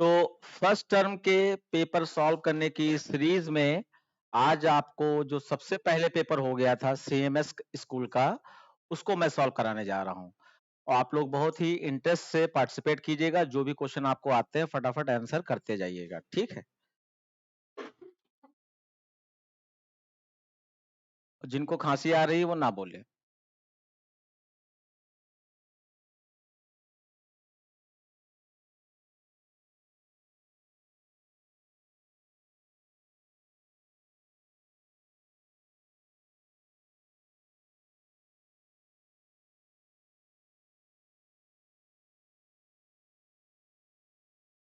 तो first term के paper solve करने की सीरीज में आज आपको जो सबसे पहले पेपर हो गया था सीएमएस स्कूल का, उसको मैं सॉल्व कराने जा रहा हूँ। और आप लोग बहुत ही इंटरेस्ट से पार्टिसिपेट कीजिएगा, जो भी क्वेश्चन आपको आते हैं फटाफट आंसर करते जाइएगा, ठीक है। जिनको खांसी आ रही है वो ना बोले।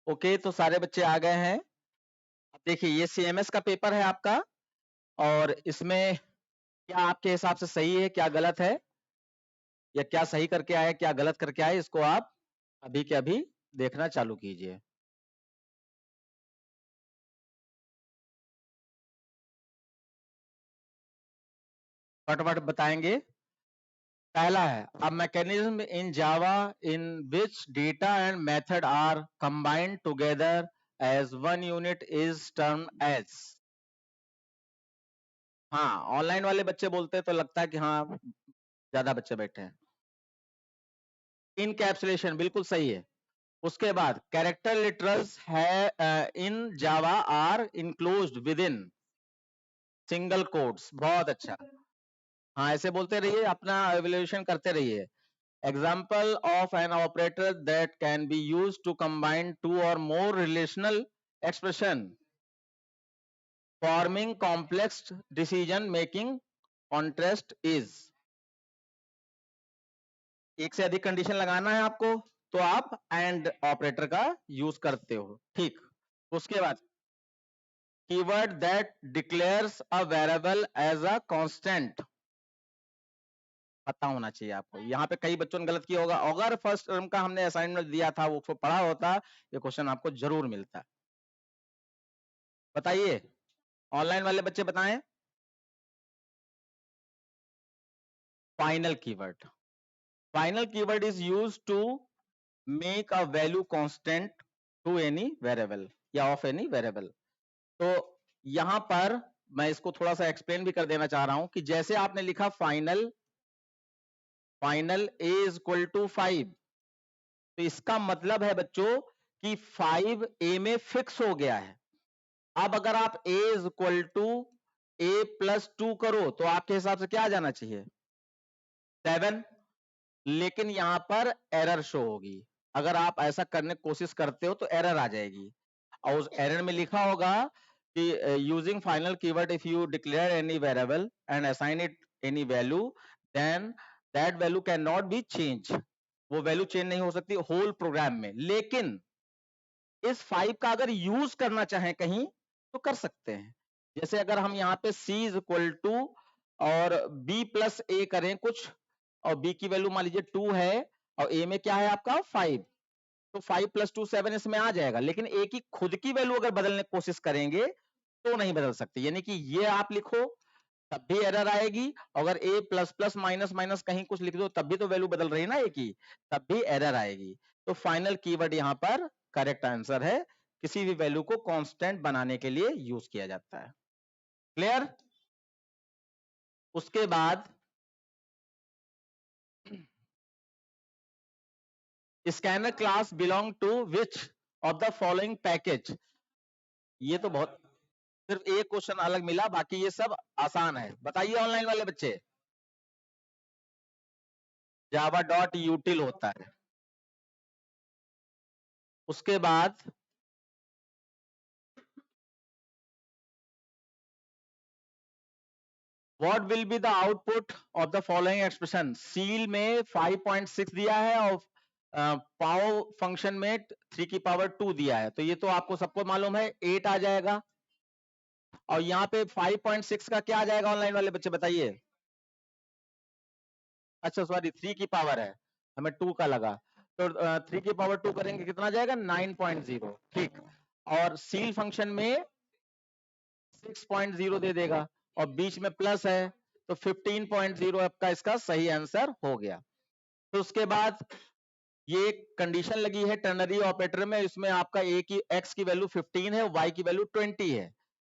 ओके, तो सारे बच्चे आ गए हैं। अब देखिए, ये सीएमएस का पेपर है आपका, और इसमें क्या आपके हिसाब से सही है, क्या गलत है, या क्या सही करके आए, क्या गलत करके आए, इसको आप अभी के अभी देखना चालू कीजिए। फटाफट बताएंगे। पहला है, a mechanism in Java in which data and method are combined together as one unit is term as. हाँ, ऑनलाइन वाले बच्चे बोलते हैं तो लगता है कि हाँ ज्यादा बच्चे बैठे हैं। इनकैप्सुलेशन बिल्कुल सही है। उसके बाद कैरेक्टर लिटरल्स है in Java are enclosed within single quotes. बहुत अच्छा। हाँ, ऐसे बोलते रहिए, अपना एवल्यूशन करते रहिए। Example of an operator that can be used to combine two or more relational expression, forming complex decision making contrast is। एक से अधिक कंडीशन लगाना है आपको, तो आप एंड ऑपरेटर का यूज करते हो, ठीक। उसके बाद keyword that declares a variable as a constant, पता होना चाहिए आपको। यहाँ पे कई बच्चों ने गलत किया होगा, अगर फर्स्ट टर्म का हमने असाइनमेंट दिया था वो पढ़ा होता, ये क्वेश्चन आपको जरूर मिलता। बताइए, ऑनलाइन वाले बच्चे बताएं। Final keyword, final keyword is use to make a value constant to any variable या ऑफ एनी वेरिएबल। तो यहां पर मैं इसको थोड़ा सा एक्सप्लेन भी कर देना चाह रहा हूं कि जैसे आपने लिखा final, final A is equal to 5, तो इसका मतलब है बच्चों कि 5 ए में फिक्स हो गया है। अब अगर आप a is equal to a plus 2 करो तो आपके हिसाब से क्या आ जाना चाहिए, 7। लेकिन यहां पर एरर शो होगी। अगर आप ऐसा करने की कोशिश करते हो तो एरर आ जाएगी, और उस एरर में लिखा होगा कि using final keyword if you declare any variable and assign it any value, then that value can not be change. वो वैल्यू चेंज नहीं हो सकती होल प्रोग्राम में। लेकिन इस 5 का अगर यूज करना चाहें कहीं तो कर सकते हैं। जैसे अगर हम यहाँ पे c इज इक्वल टू और b प्लस ए करें कुछ, और b की वैल्यू मान लीजिए 2 है, और a में क्या है आपका 5, तो 5 प्लस 2 7 इसमें आ जाएगा। लेकिन a की खुद की वैल्यू अगर बदलने की कोशिश करेंगे तो नहीं बदल सकते, यानी कि ये आप लिखो तब भी एरर आएगी। अगर a plus plus minus minus कहीं कुछ लिख दो तब भी तो वैल्यू बदल रही है ना a की, तब भी एरर आएगी। तो फाइनल कीवर्ड यहाँ पर करेक्ट आंसर है, किसी भी वैल्यू को कांस्टेंट बनाने के लिए यूज किया जाता है। क्लियर। उसके बाद scanner class belong to which of the following package. ये तो बहुत, सिर्फ एक क्वेश्चन अलग मिला, बाकी ये सब आसान है। बताइए ऑनलाइन वाले बच्चे। जावा डॉट यूटिल होता है। उसके बाद what will be the output of the following expression. Seal में 5.6 दिया है, और पाव फंक्शन में 3 की पावर 2 दिया है, तो ये तो आपको सबको मालूम है 8 आ जाएगा। और यहाँ पे 5.6 का क्या आ जाएगा ऑनलाइन वाले बच्चे बताइए। अच्छा सॉरी, 3 की पावर है, हमें 2 का लगा। तो 3 की पावर 2 करेंगे कितना आ जाएगा 9.0, ठीक। और सील फंक्शन में 6.0 दे देगा, और बीच में प्लस है, तो 15.0 आपका इसका सही आंसर हो गया। तो उसके बाद ये कंडीशन लगी है टर्नरी ऑपरेटर में, इसमें आपका ए की एक्स की वैल्यू 15 है, वाई की वैल्यू 20 है।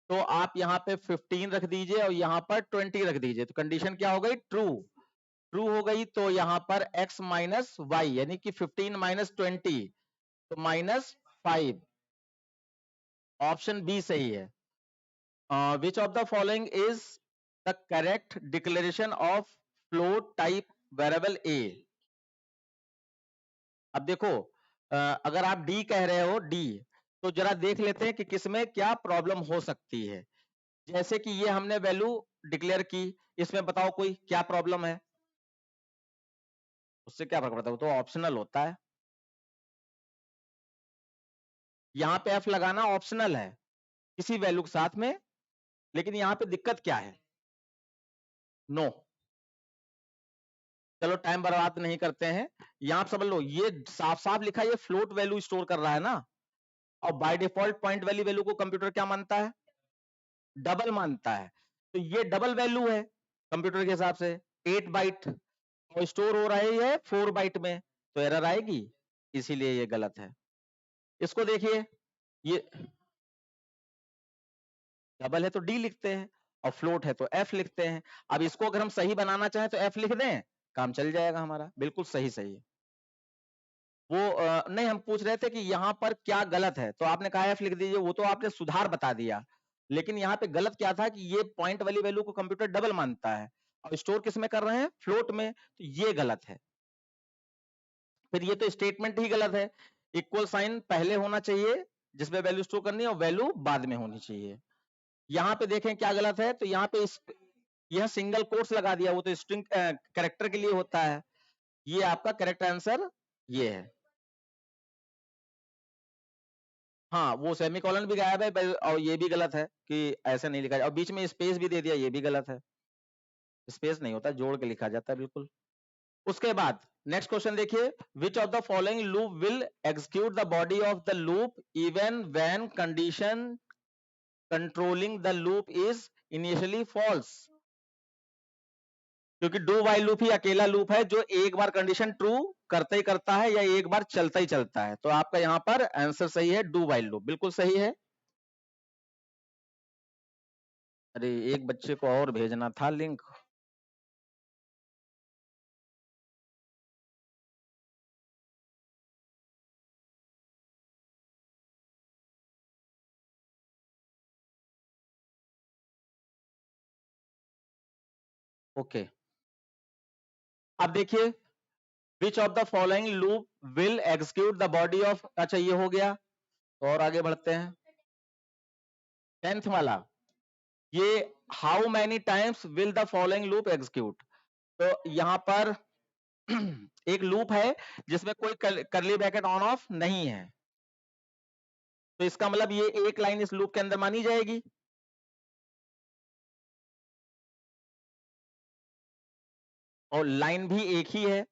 तो आप यहाँ पे 15 रख दीजिए और यहाँ पर 20 रख दीजिए, तो कंडीशन क्या हो गई? ट्रू। ट्रू हो गई तो यहाँ पर x माइनस वाई यानी कि 15 माइनस 20 तो -5। ऑप्शन बी सही है। Which of the following is the correct declaration of float type variable a? अब देखो, अगर आप डी कह रहे हो डी, तो जरा देख लेते हैं कि किसमें क्या प्रॉब्लम हो सकती है। जैसे कि ये हमने वैल्यू डिक्लेयर की, इसमें बताओ कोई क्या प्रॉब्लम है? उससे क्या फर्क पड़ता है, वो तो ऑप्शनल होता है। यहाँ पे एफ लगाना ऑप्शनल है किसी वैल्यू के साथ में, लेकिन यहाँ पे दिक्कत क्या है? नो। चलो टाइम बर्बाद नहीं करते हैं, यहाँ समझ लो ये साफ साफ लिखा है, ये फ्लोट वैल्यू स्टोर कर रहा है ना, और बाय डिफॉल्ट पॉइंट वाली वैल्यू को कंप्यूटर क्या मानता है? डबल मानता है। तो ये डबल वैल्यू है कंप्यूटर के हिसाब से, 8 बाइट, और स्टोर हो रहा है ये 4 बाइट में, तो एरर आएगी, इसीलिए ये गलत है। इसको देखिए, ये डबल है तो डी लिखते हैं, और फ्लोट है तो एफ लिखते हैं। अब इसको अगर हम सही बनाना चाहें तो एफ लिख दें, काम चल जाएगा हमारा, बिल्कुल सही सही। वो नहीं, हम पूछ रहे थे कि यहाँ पर क्या गलत है, तो आपने कहा एफ लिख दीजिए, वो तो आपने सुधार बता दिया, लेकिन यहाँ पे गलत क्या था कि ये पॉइंट वाली वैल्यू को कंप्यूटर डबल मानता है और स्टोर किस में कर रहे हैं? फ्लोट में, तो ये गलत है। फिर ये तो स्टेटमेंट ही गलत है, इक्वल साइन पहले होना चाहिए जिसमें वैल्यू स्टोर करनी है, और वैल्यू बाद में होनी चाहिए। यहाँ पे देखें क्या गलत है, तो यहाँ पे यह सिंगल कोट्स लगा दिया, वो तो स्ट्रिंग कैरेक्टर के लिए होता है। ये आपका करेक्ट आंसर ये है। हाँ, वो सेमीकोलन भी गायब है, और ये भी गलत है कि ऐसे नहीं लिखा जाए, और बीच में स्पेस भी दे दिया, ये भी गलत है। स्पेस नहीं होता, जोड़ के लिखा जाता है बिल्कुल। उसके बाद नेक्स्ट क्वेश्चन देखिए, which of the following loop will execute the body of the loop even when condition controlling the loop is initially false? क्योंकि डू वाइल लूप ही अकेला लूप है जो एक बार कंडीशन ट्रू करता ही करता है, या एक बार चलता ही चलता है। तो आपका यहाँ पर आंसर सही है, डू वाइल लूप बिल्कुल सही है। अरे एक बच्चे को और भेजना था लिंक। ओके, अब देखिए, which of the following loop will execute the body of, अच्छा ये हो गया, तो और आगे बढ़ते हैं। 10th वाला, ये how many times will the following loop execute? तो यहाँ पर एक लूप है जिसमें कोई करली ब्रैकेट ऑन ऑफ नहीं है, तो इसका मतलब ये एक लाइन इस लूप के अंदर मानी जाएगी। और लाइन भी एक ही है।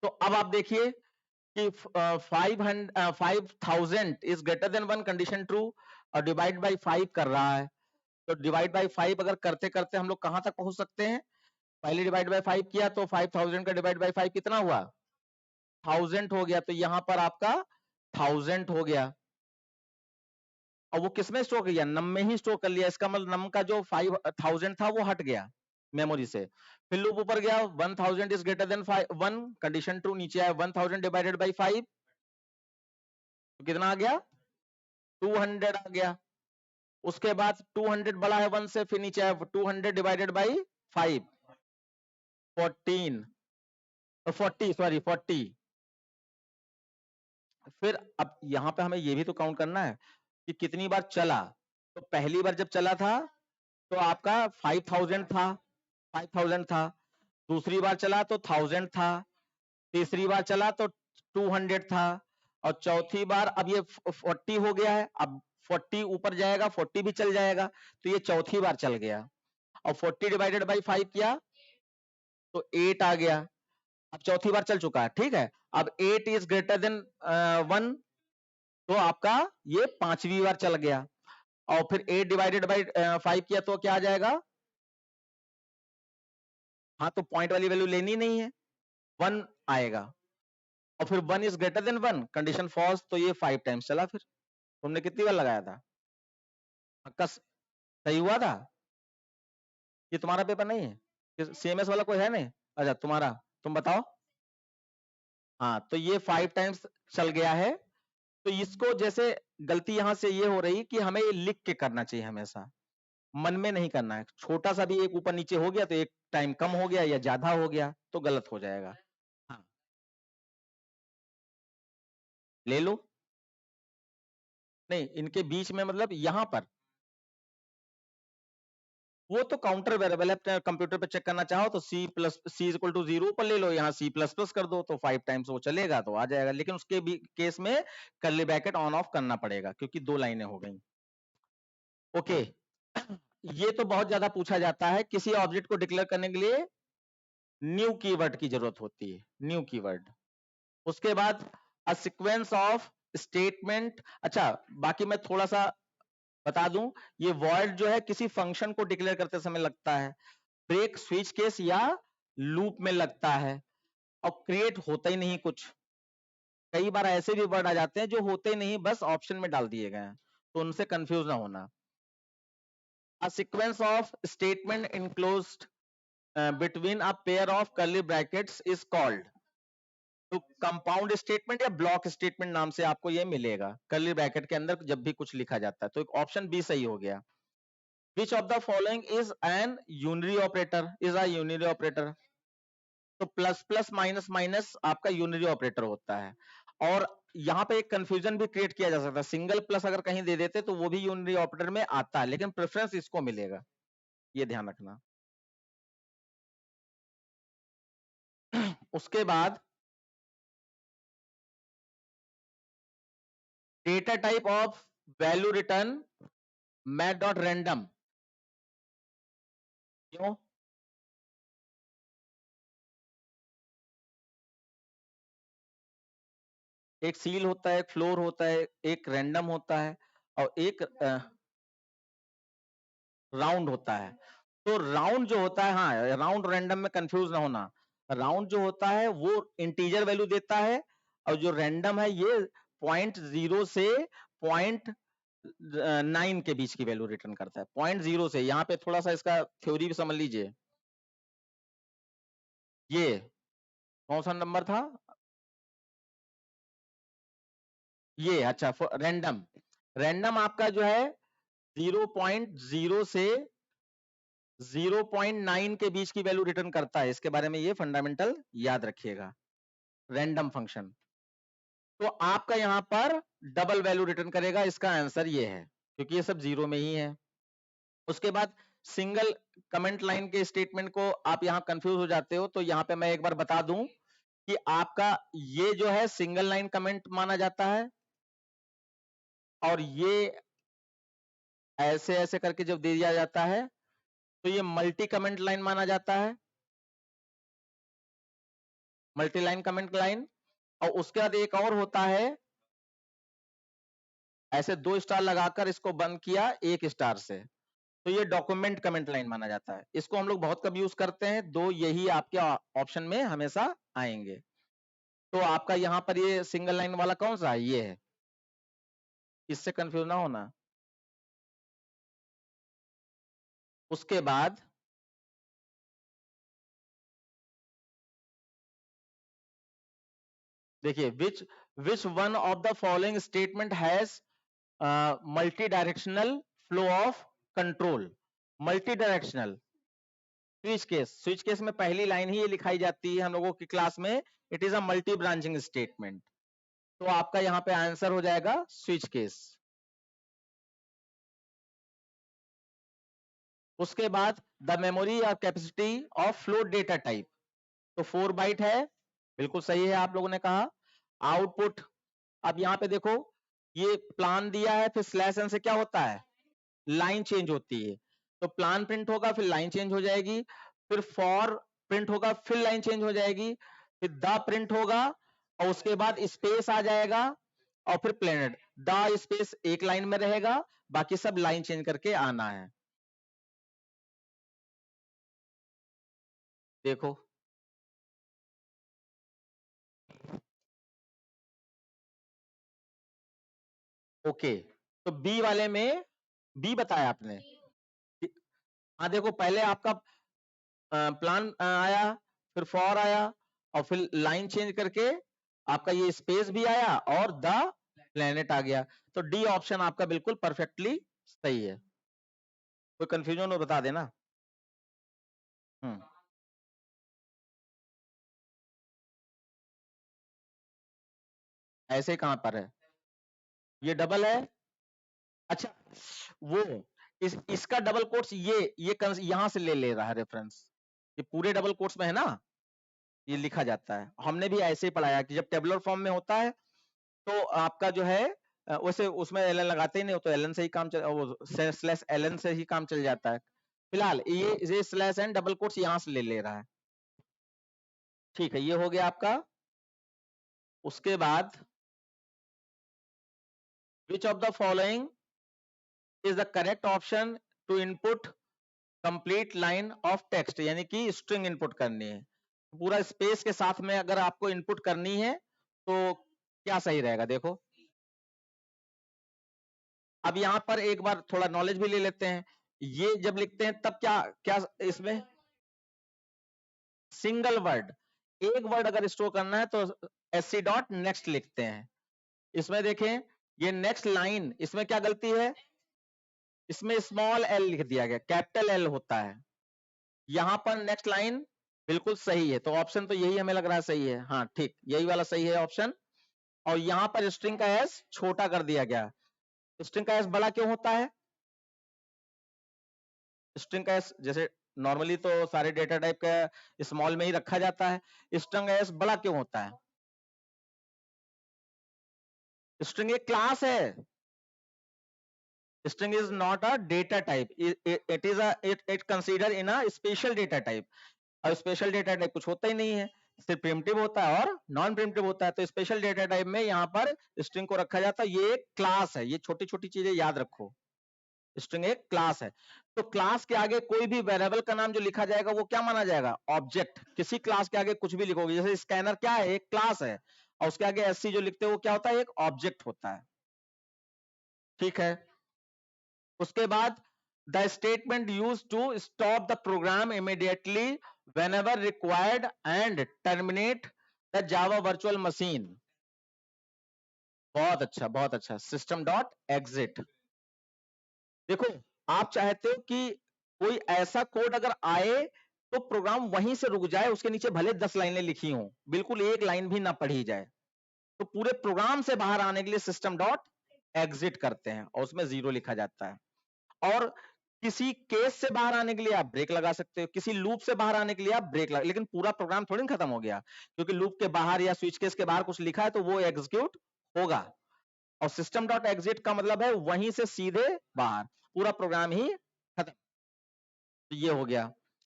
तो अब आप देखिए कि 5000 is greater than 1 condition true, और डिवाइड बाई 5 कर रहा है। तो डिवाइड बाई 5 अगर करते करते हम लोग कहां तक पहुंच सकते हैं? पहले डिवाइड बाई 5 किया तो 5000 का डिवाइड बाई 5 कितना हुआ? 1000 हो गया, तो यहां पर आपका 1000 हो गया। और वो किसमें स्टोर किया? नम में ही स्टोर कर लिया, इसका मतलब नम का जो 5000 था वो हट गया मेमोरी से। फिर लूप ऊपर गया, 1000 is greater than 1 condition true, नीचे आया 1000 डिवाइडेड बाई 5, तो कितना आ गया? 200 आ गया। उसके बाद 200 बड़ा है 1 से, फिर नीचे आया 200 डिवाइडेड बाई 5, 14, 40 सॉरी 40। फिर अब यहां पे हमें ये भी तो काउंट करना है कि कितनी बार चला। तो पहली बार जब चला था तो आपका 5000 था, 5000 था। दूसरी बार चला तो 1000 था। तीसरी बार चला तो 200 था। और चौथी बार अब ये 40 हो गया है, अब 40 ऊपर जाएगा, 40 भी चल जाएगा, तो ये चौथी बार चल गया। और 40 डिवाइडेड बाई 5 किया तो 8 आ गया। अब चौथी बार चल चुका है, ठीक है। अब 8 इज ग्रेटर देन 1, तो आपका ये पांचवी बार चल गया। और फिर 8 डिवाइडेड बाई 5 किया तो क्या आ जाएगा? हाँ, तो पॉइंट वाली वैल्यू लेनी नहीं है, 1 आएगा, और फिर 1 is greater than 1, condition false, तो ये 5 टाइम्स चला। फिर तुमने कितनी बार लगाया था? पक्का सही हुआ था? ये तुम्हारा पेपर नहीं है? सीएमएस वाला कोई है नहीं? अच्छा तुम्हारा, तुम बताओ। हाँ, तो ये 5 टाइम्स चल गया है। तो इसको जैसे गलती यहां से ये हो रही कि हमें ये लिख के करना चाहिए हमेशा, मन में नहीं करना है। छोटा सा भी एक ऊपर नीचे हो गया तो एक टाइम कम हो गया या ज्यादा हो गया तो गलत हो जाएगा। हाँ, ले लो। नहीं, इनके बीच में मतलब यहां पर वो तो काउंटर वेरिएबल है, कंप्यूटर पे चेक करना चाहो तो C plus C equal to 0 पर ले लो, यहाँ सी प्लस प्लस कर दो तो 5 टाइम्स वो चलेगा तो आ जाएगा। लेकिन उसके भी केस में कर्ली ब्रैकेट ऑन ऑफ करना पड़ेगा क्योंकि 2 लाइनें हो गई। ओके, ये तो बहुत ज्यादा पूछा जाता है। किसी ऑब्जेक्ट को डिक्लेयर करने के लिए न्यू कीवर्ड की जरूरत होती है, न्यू कीवर्ड। उसके बाद अ सीक्वेंस ऑफ स्टेटमेंट। अच्छा, बाकी मैं थोड़ा सा बता दूं, ये वॉइड जो है किसी फंक्शन को डिक्लेयर करते समय लगता है, ब्रेक, स्विच केस या लूप में लगता है, और क्रिएट होता ही नहीं कुछ। कई बार ऐसे भी वर्ड आ जाते हैं जो होते ही नहीं, बस ऑप्शन में डाल दिए गए हैं, तो उनसे कंफ्यूज ना होना। A sequence of statement enclosed between a pair of curly brackets is called। तो कंपाउंड स्टेटमेंट या ब्लॉक स्टेटमेंट नाम से आपको ये मिलेगा कर्ली ब्रैकेट के अंदर जब भी कुछ लिखा जाता है। तो ऑप्शन बी सही हो गया। Which of the following is an unary operator, is a unary operator. तो प्लस प्लस माइनस माइनस आपका यूनरी ऑपरेटर होता है। और यहाँ पे एक कंफ्यूजन भी क्रिएट किया जा सकता है, सिंगल प्लस अगर कहीं दे देते तो वो भी यूनरी ऑपरेटर में आता है, लेकिन प्रेफरेंस इसको मिलेगा, ये ध्यान रखना। उसके बाद data type of value return math dot random. क्यों? एक सील होता है, एक फ्लोर होता है, एक रैंडम होता है, और एक राउंड होता है। तो राउंड जो होता है, हाँ, राउंड रैंडम में कंफ्यूज ना होना। राउंड जो होता है वो इंटीजर वैल्यू देता है, और जो रैंडम है ये 0.0 से 0.9 के बीच की वैल्यू रिटर्न करता है। 0.0 से, यहाँ पे थोड़ा सा इसका थ्योरी भी समझ लीजिए। ये कौन सा नंबर था? ये अच्छा, रैंडम। रैंडम आपका जो है 0.0 से 0.9 के बीच की वैल्यू रिटर्न करता है। इसके बारे में ये फंडामेंटल याद रखिएगा, रैंडम फंक्शन। तो आपका यहां पर डबल वैल्यू रिटर्न करेगा, इसका आंसर ये है, क्योंकि ये सब जीरो में ही है। उसके बाद सिंगल कमेंट लाइन के स्टेटमेंट को आप यहां कंफ्यूज हो जाते हो, तो यहां पे मैं एक बार बता दूं कि आपका ये जो है सिंगल लाइन कमेंट माना जाता है, और ये ऐसे ऐसे करके जब दे दिया जाता है तो ये मल्टी कमेंट लाइन माना जाता है, मल्टी लाइन कमेंट लाइन। और उसके बाद एक और होता है, ऐसे 2 स्टार लगाकर इसको बंद किया 1 स्टार से, तो ये डॉक्यूमेंट कमेंट लाइन माना जाता है। इसको हम लोग बहुत कम यूज करते हैं, दो यही आपके ऑप्शन में हमेशा आएंगे। तो आपका यहाँ पर ये सिंगल लाइन वाला कौन सा है? ये है, इससे कंफ्यूज ना होना। उसके बाद देखिए, which one of the following statement has multi directional flow of control. Multi directional switch case में पहली लाइन ही ये लिखाई जाती है हम लोगों की क्लास में, it is a multi branching statement. तो आपका यहाँ पे आंसर हो जाएगा स्विच केस। उसके बाद द मेमोरी और capacity of float data type, तो 4 बाइट है, बिल्कुल सही है आप लोगों ने कहा। आउटपुट, अब यहाँ पे देखो, ये प्लान दिया है, फिर स्लैश एन से क्या होता है, लाइन चेंज होती है। तो प्लान प्रिंट होगा, फिर लाइन चेंज हो जाएगी, फिर फॉर प्रिंट होगा, फिर लाइन चेंज हो जाएगी, फिर द प्रिंट होगा, और उसके बाद स्पेस आ जाएगा, और फिर प्लेनेट। द स्पेस एक लाइन में रहेगा, बाकी सब लाइन चेंज करके आना है। देखो ओके, तो बी वाले में बी बताया आपने। हाँ देखो, पहले आपका प्लान आया, फिर फॉर आया, और फिर लाइन चेंज करके आपका ये स्पेस भी आया और द प्लेनेट आ गया। तो डी ऑप्शन आपका बिल्कुल परफेक्टली सही है। कोई कंफ्यूजन हो बता देना। हम्म, ऐसे कहां पर है, ये डबल है। अच्छा, वो इसका डबल कोट्स ये यहां से ले रहा है रेफरेंस, ये पूरे डबल कोट्स में है ना, ये लिखा जाता है। हमने भी ऐसे ही पढ़ाया कि जब टेबुलर फॉर्म में होता है तो आपका जो है वैसे उसमें एलन लगाते ही नहीं हो, तो एलन से ही काम चल, वो स्लैश एलन से ही काम चल जाता है। फिलहाल ये स्लैश एन डबल कोट्स यहां से ले रहा है। ठीक है, ये हो गया आपका। उसके बाद which of the following is the correct option to input complete line of text, यानी कि स्ट्रिंग इनपुट करनी है, पूरा स्पेस के साथ में अगर आपको इनपुट करनी है तो क्या सही रहेगा, देखो। अब यहां पर एक बार थोड़ा नॉलेज भी ले लेते हैं। ये जब लिखते हैं तब क्या क्या इसमें सिंगल वर्ड, एक वर्ड अगर स्टोर करना है तो एससी डॉट नेक्स्ट लिखते हैं। इसमें देखें, ये नेक्स्ट लाइन, इसमें क्या गलती है, इसमें स्मॉल एल लिख दिया गया, कैपिटल एल होता है। यहां पर नेक्स्ट लाइन बिल्कुल सही है, तो ऑप्शन तो यही हमें लग रहा है सही है। हाँ ठीक, यही वाला सही है ऑप्शन। और यहां पर स्ट्रिंग का एस छोटा कर दिया गया। स्ट्रिंग का एस बड़ा क्यों होता है, स्ट्रिंग का एस जैसे नॉर्मली तो सारे डेटा टाइप का स्मॉल में ही रखा जाता है, स्ट्रिंग एस बड़ा क्यों होता है, स्ट्रिंग एक क्लास है, string is not a data type, it is a it consider in a special data type। और स्पेशल डेटा टाइप कुछ होता ही नहीं है, सिर्फ प्रिमिटिव होता है और नॉन प्रिमिटिव होता है। तो स्पेशल डेटा टाइप में यहाँ पर स्ट्रिंग को रखा जाता है, ये एक क्लास है, ये छोटी छोटी चीजें याद रखो, स्ट्रिंग एक क्लास है। तो क्लास के आगे कोई भी वेरिएबल का नाम जो लिखा जाएगा वो क्या माना जाएगा, ऑब्जेक्ट। किसी क्लास के आगे कुछ भी लिखोगे, जैसे स्कैनर क्या है, एक क्लास है, और उसके आगे एससी जो लिखते हो वो क्या होता है, एक ऑब्जेक्ट होता है। ठीक है, उसके बाद the statement use to stop the program immediately whenever required and terminate the java virtual machine। बहुत अच्छा, बहुत अच्छा, सिस्टम डॉट एग्जिट। देखो, आप चाहते हो कि कोई ऐसा कोड अगर आए तो प्रोग्राम वहीं से रुक जाए, उसके नीचे भले 10 लाइनें लिखी हों, बिल्कुल एक लाइन भी ना पढ़ी जाए, तो पूरे प्रोग्राम से बाहर आने के लिए सिस्टम डॉट एग्जिट करते हैं और उसमें 0 लिखा जाता है। और किसी केस से बाहर आने के लिए आप ब्रेक लगा सकते हो, किसी लूप से बाहर आने के लिए आप ब्रेक लगा, लेकिन पूरा प्रोग्राम थोड़ी ना खत्म हो गया, क्योंकि लूप के बाहर या स्विच केस के बाहर कुछ लिखा है तो वो एग्जीक्यूट होगा। और सिस्टम डॉट एग्जिट का मतलब है वहीं से सीधे बाहर, पूरा प्रोग्राम ही खत्म। तो ये हो गया।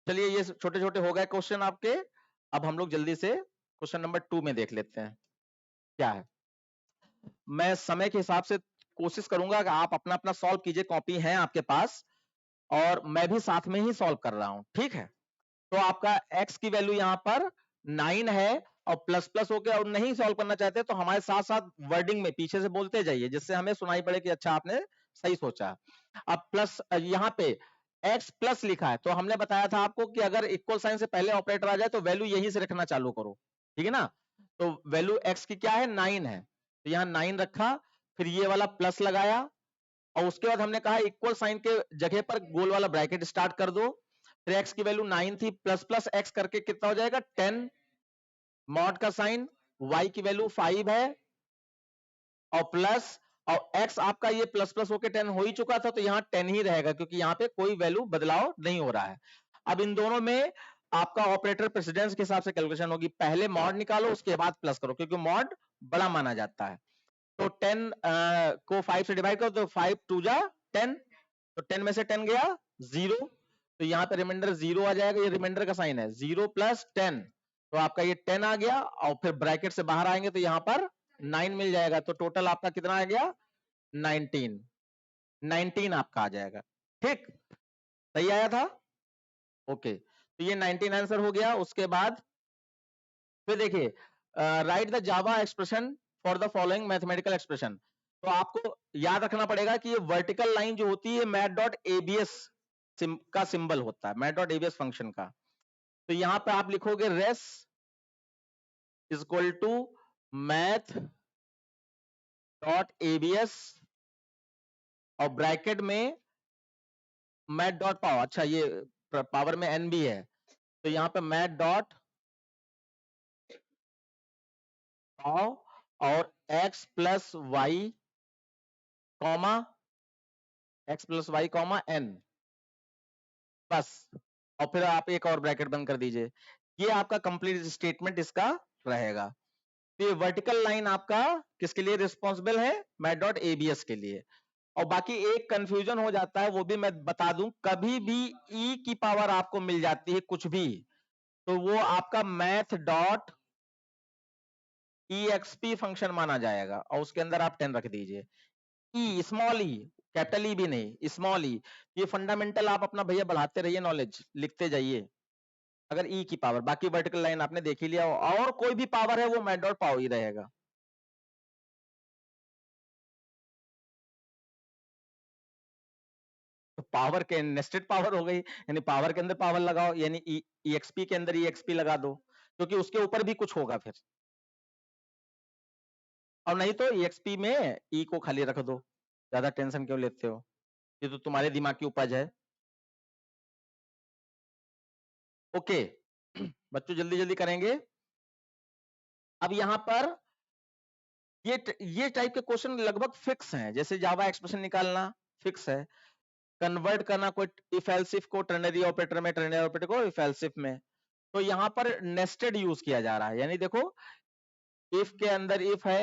चलिए, ये छोटे छोटे हो गए क्वेश्चन आपके। अब हम लोग जल्दी से क्वेश्चन नंबर 2 में देख लेते हैं क्या है। मैं समय के हिसाब से कोशिश करूंगा कि आप अपना अपना सॉल्व कीजिए, कॉपी है आपके पास, और मैं भी साथ में ही सॉल्व कर रहा हूं, ठीक है। तो आपका x की वैल्यू यहां पर 9 है, और प्लस प्लस होके और नहीं सॉल्व करना चाहते तो हमारे साथ साथ वर्डिंग में पीछे से बोलते जाइए, जिससे हमें सुनाई पड़े कि अच्छा आपने सही सोचा। अब प्लस यहाँ पे x प्लस लिखा है, तो हमने बताया था आपको कि अगर इक्वल साइन से पहले ऑपरेटर आ जाए तो वैल्यू यहीं से रखना चालू करो, ठीक है ना। तो वैल्यू x की क्या है, 9 है, तो यहाँ 9 रखा, फिर ये वाला प्लस लगाया, और उसके बाद हमने कहा इक्वल साइन के जगह पर गोल वाला ब्रैकेट स्टार्ट कर दो। फिर x की वैल्यू 9 थी, प्लस प्लस x करके कितना हो जाएगा 10, मॉड का साइन, y की वैल्यू 5 है, और प्लस, और x आपका ये प्लस प्लस होके 10 हो ही चुका था, तो यहाँ 10 ही रहेगा, क्योंकि यहाँ पे कोई वैल्यू बदलाव नहीं हो रहा है। अब इन दोनों में आपका ऑपरेटर प्रेसिडेंस के हिसाब से कैलकुलेशन होगी, पहले मॉड निकालो उसके बाद प्लस करो, क्योंकि मॉड बड़ा माना जाता है। तो 10 को 5 से डिवाइड करो, तो 5 2 जा 10, तो 10 में से 10 गया 0, तो यहाँ पे रिमाइंडर 0 आ जाएगा, ये रिमाइंडर का साइन है, 0 प्लस 10, तो आपका ये 10 आ गया, और फिर ब्रैकेट से बाहर आएंगे तो यहाँ पर 9 मिल जाएगा, तो टोटल आपका कितना आ गया 19, 19 आपका आ जाएगा। ठीक, सही आया था, ओके। तो ये 19 आंसर हो गया। उसके बाद फिर देखिए, right the Java expression for the following mathematical expression. तो आपको याद रखना पड़ेगा कि ये वर्टिकल लाइन जो होती है मैथ डॉट एबीएस का सिंबल होता है, मैथ डॉट एबीएस फंक्शन का। तो यहां पे आप लिखोगे res is equal to math dot ABS और ब्रैकेट में मैथ डॉट पावर, अच्छा ये पावर में एन भी है, तो यहाँ पे मैथ डॉट पावर और X plus Y comma X plus Y comma N, बस। और फिर आप एक और ब्रैकेट बंद कर दीजिए। ये आपका कंप्लीट स्टेटमेंट इसका रहेगा। तो ये वर्टिकल लाइन आपका किसके लिए रिस्पॉन्सिबल है? मैथ डॉट एबीएस के लिए। और बाकी एक कंफ्यूजन हो जाता है, वो भी मैं बता दूं, कभी भी ई की पावर आपको मिल जाती है कुछ भी, तो वो आपका मैथ डॉट EXP फंक्शन माना जाएगा और उसके अंदर आप 10 रख दीजिए। ई स्मॉल ई, कैपिटल ई भी नहीं, स्मॉल ई। ये फंडामेंटल आप अपना भैया बढ़ाते रहिए, नॉलेज लिखते जाइए। अगर ई की पावर, बाकी वर्टिकल लाइन आपने देख ही लिया, और कोई भी पावर है वो मैथ डॉट पावर ही रहेगा। तो पावर के नेस्टेड पावर हो गई, यानी पावर के अंदर पावर लगाओ, यानी EXP के अंदर EXP लगा दो, क्योंकि उसके ऊपर भी कुछ होगा फिर। और नहीं तो EXP में ई को खाली रख दो, ज्यादा टेंशन क्यों लेते हो, ये तो तुम्हारे दिमाग की उपज है। ओके बच्चों जल्दी जल्दी करेंगे। अब यहां पर ये टाइप के क्वेश्चन लगभग फिक्स हैं, जैसे जावा एक्सप्रेशन निकालना फिक्स है, कन्वर्ट करना कोई इफ एल्स इफ को टर्नरी ऑपरेटर में, टर्नरी ऑपरेटर को इफ एल्स इफ में। तो यहां पर नेस्टेड यूज किया जा रहा है, यानी देखो इफ के अंदर इफ है,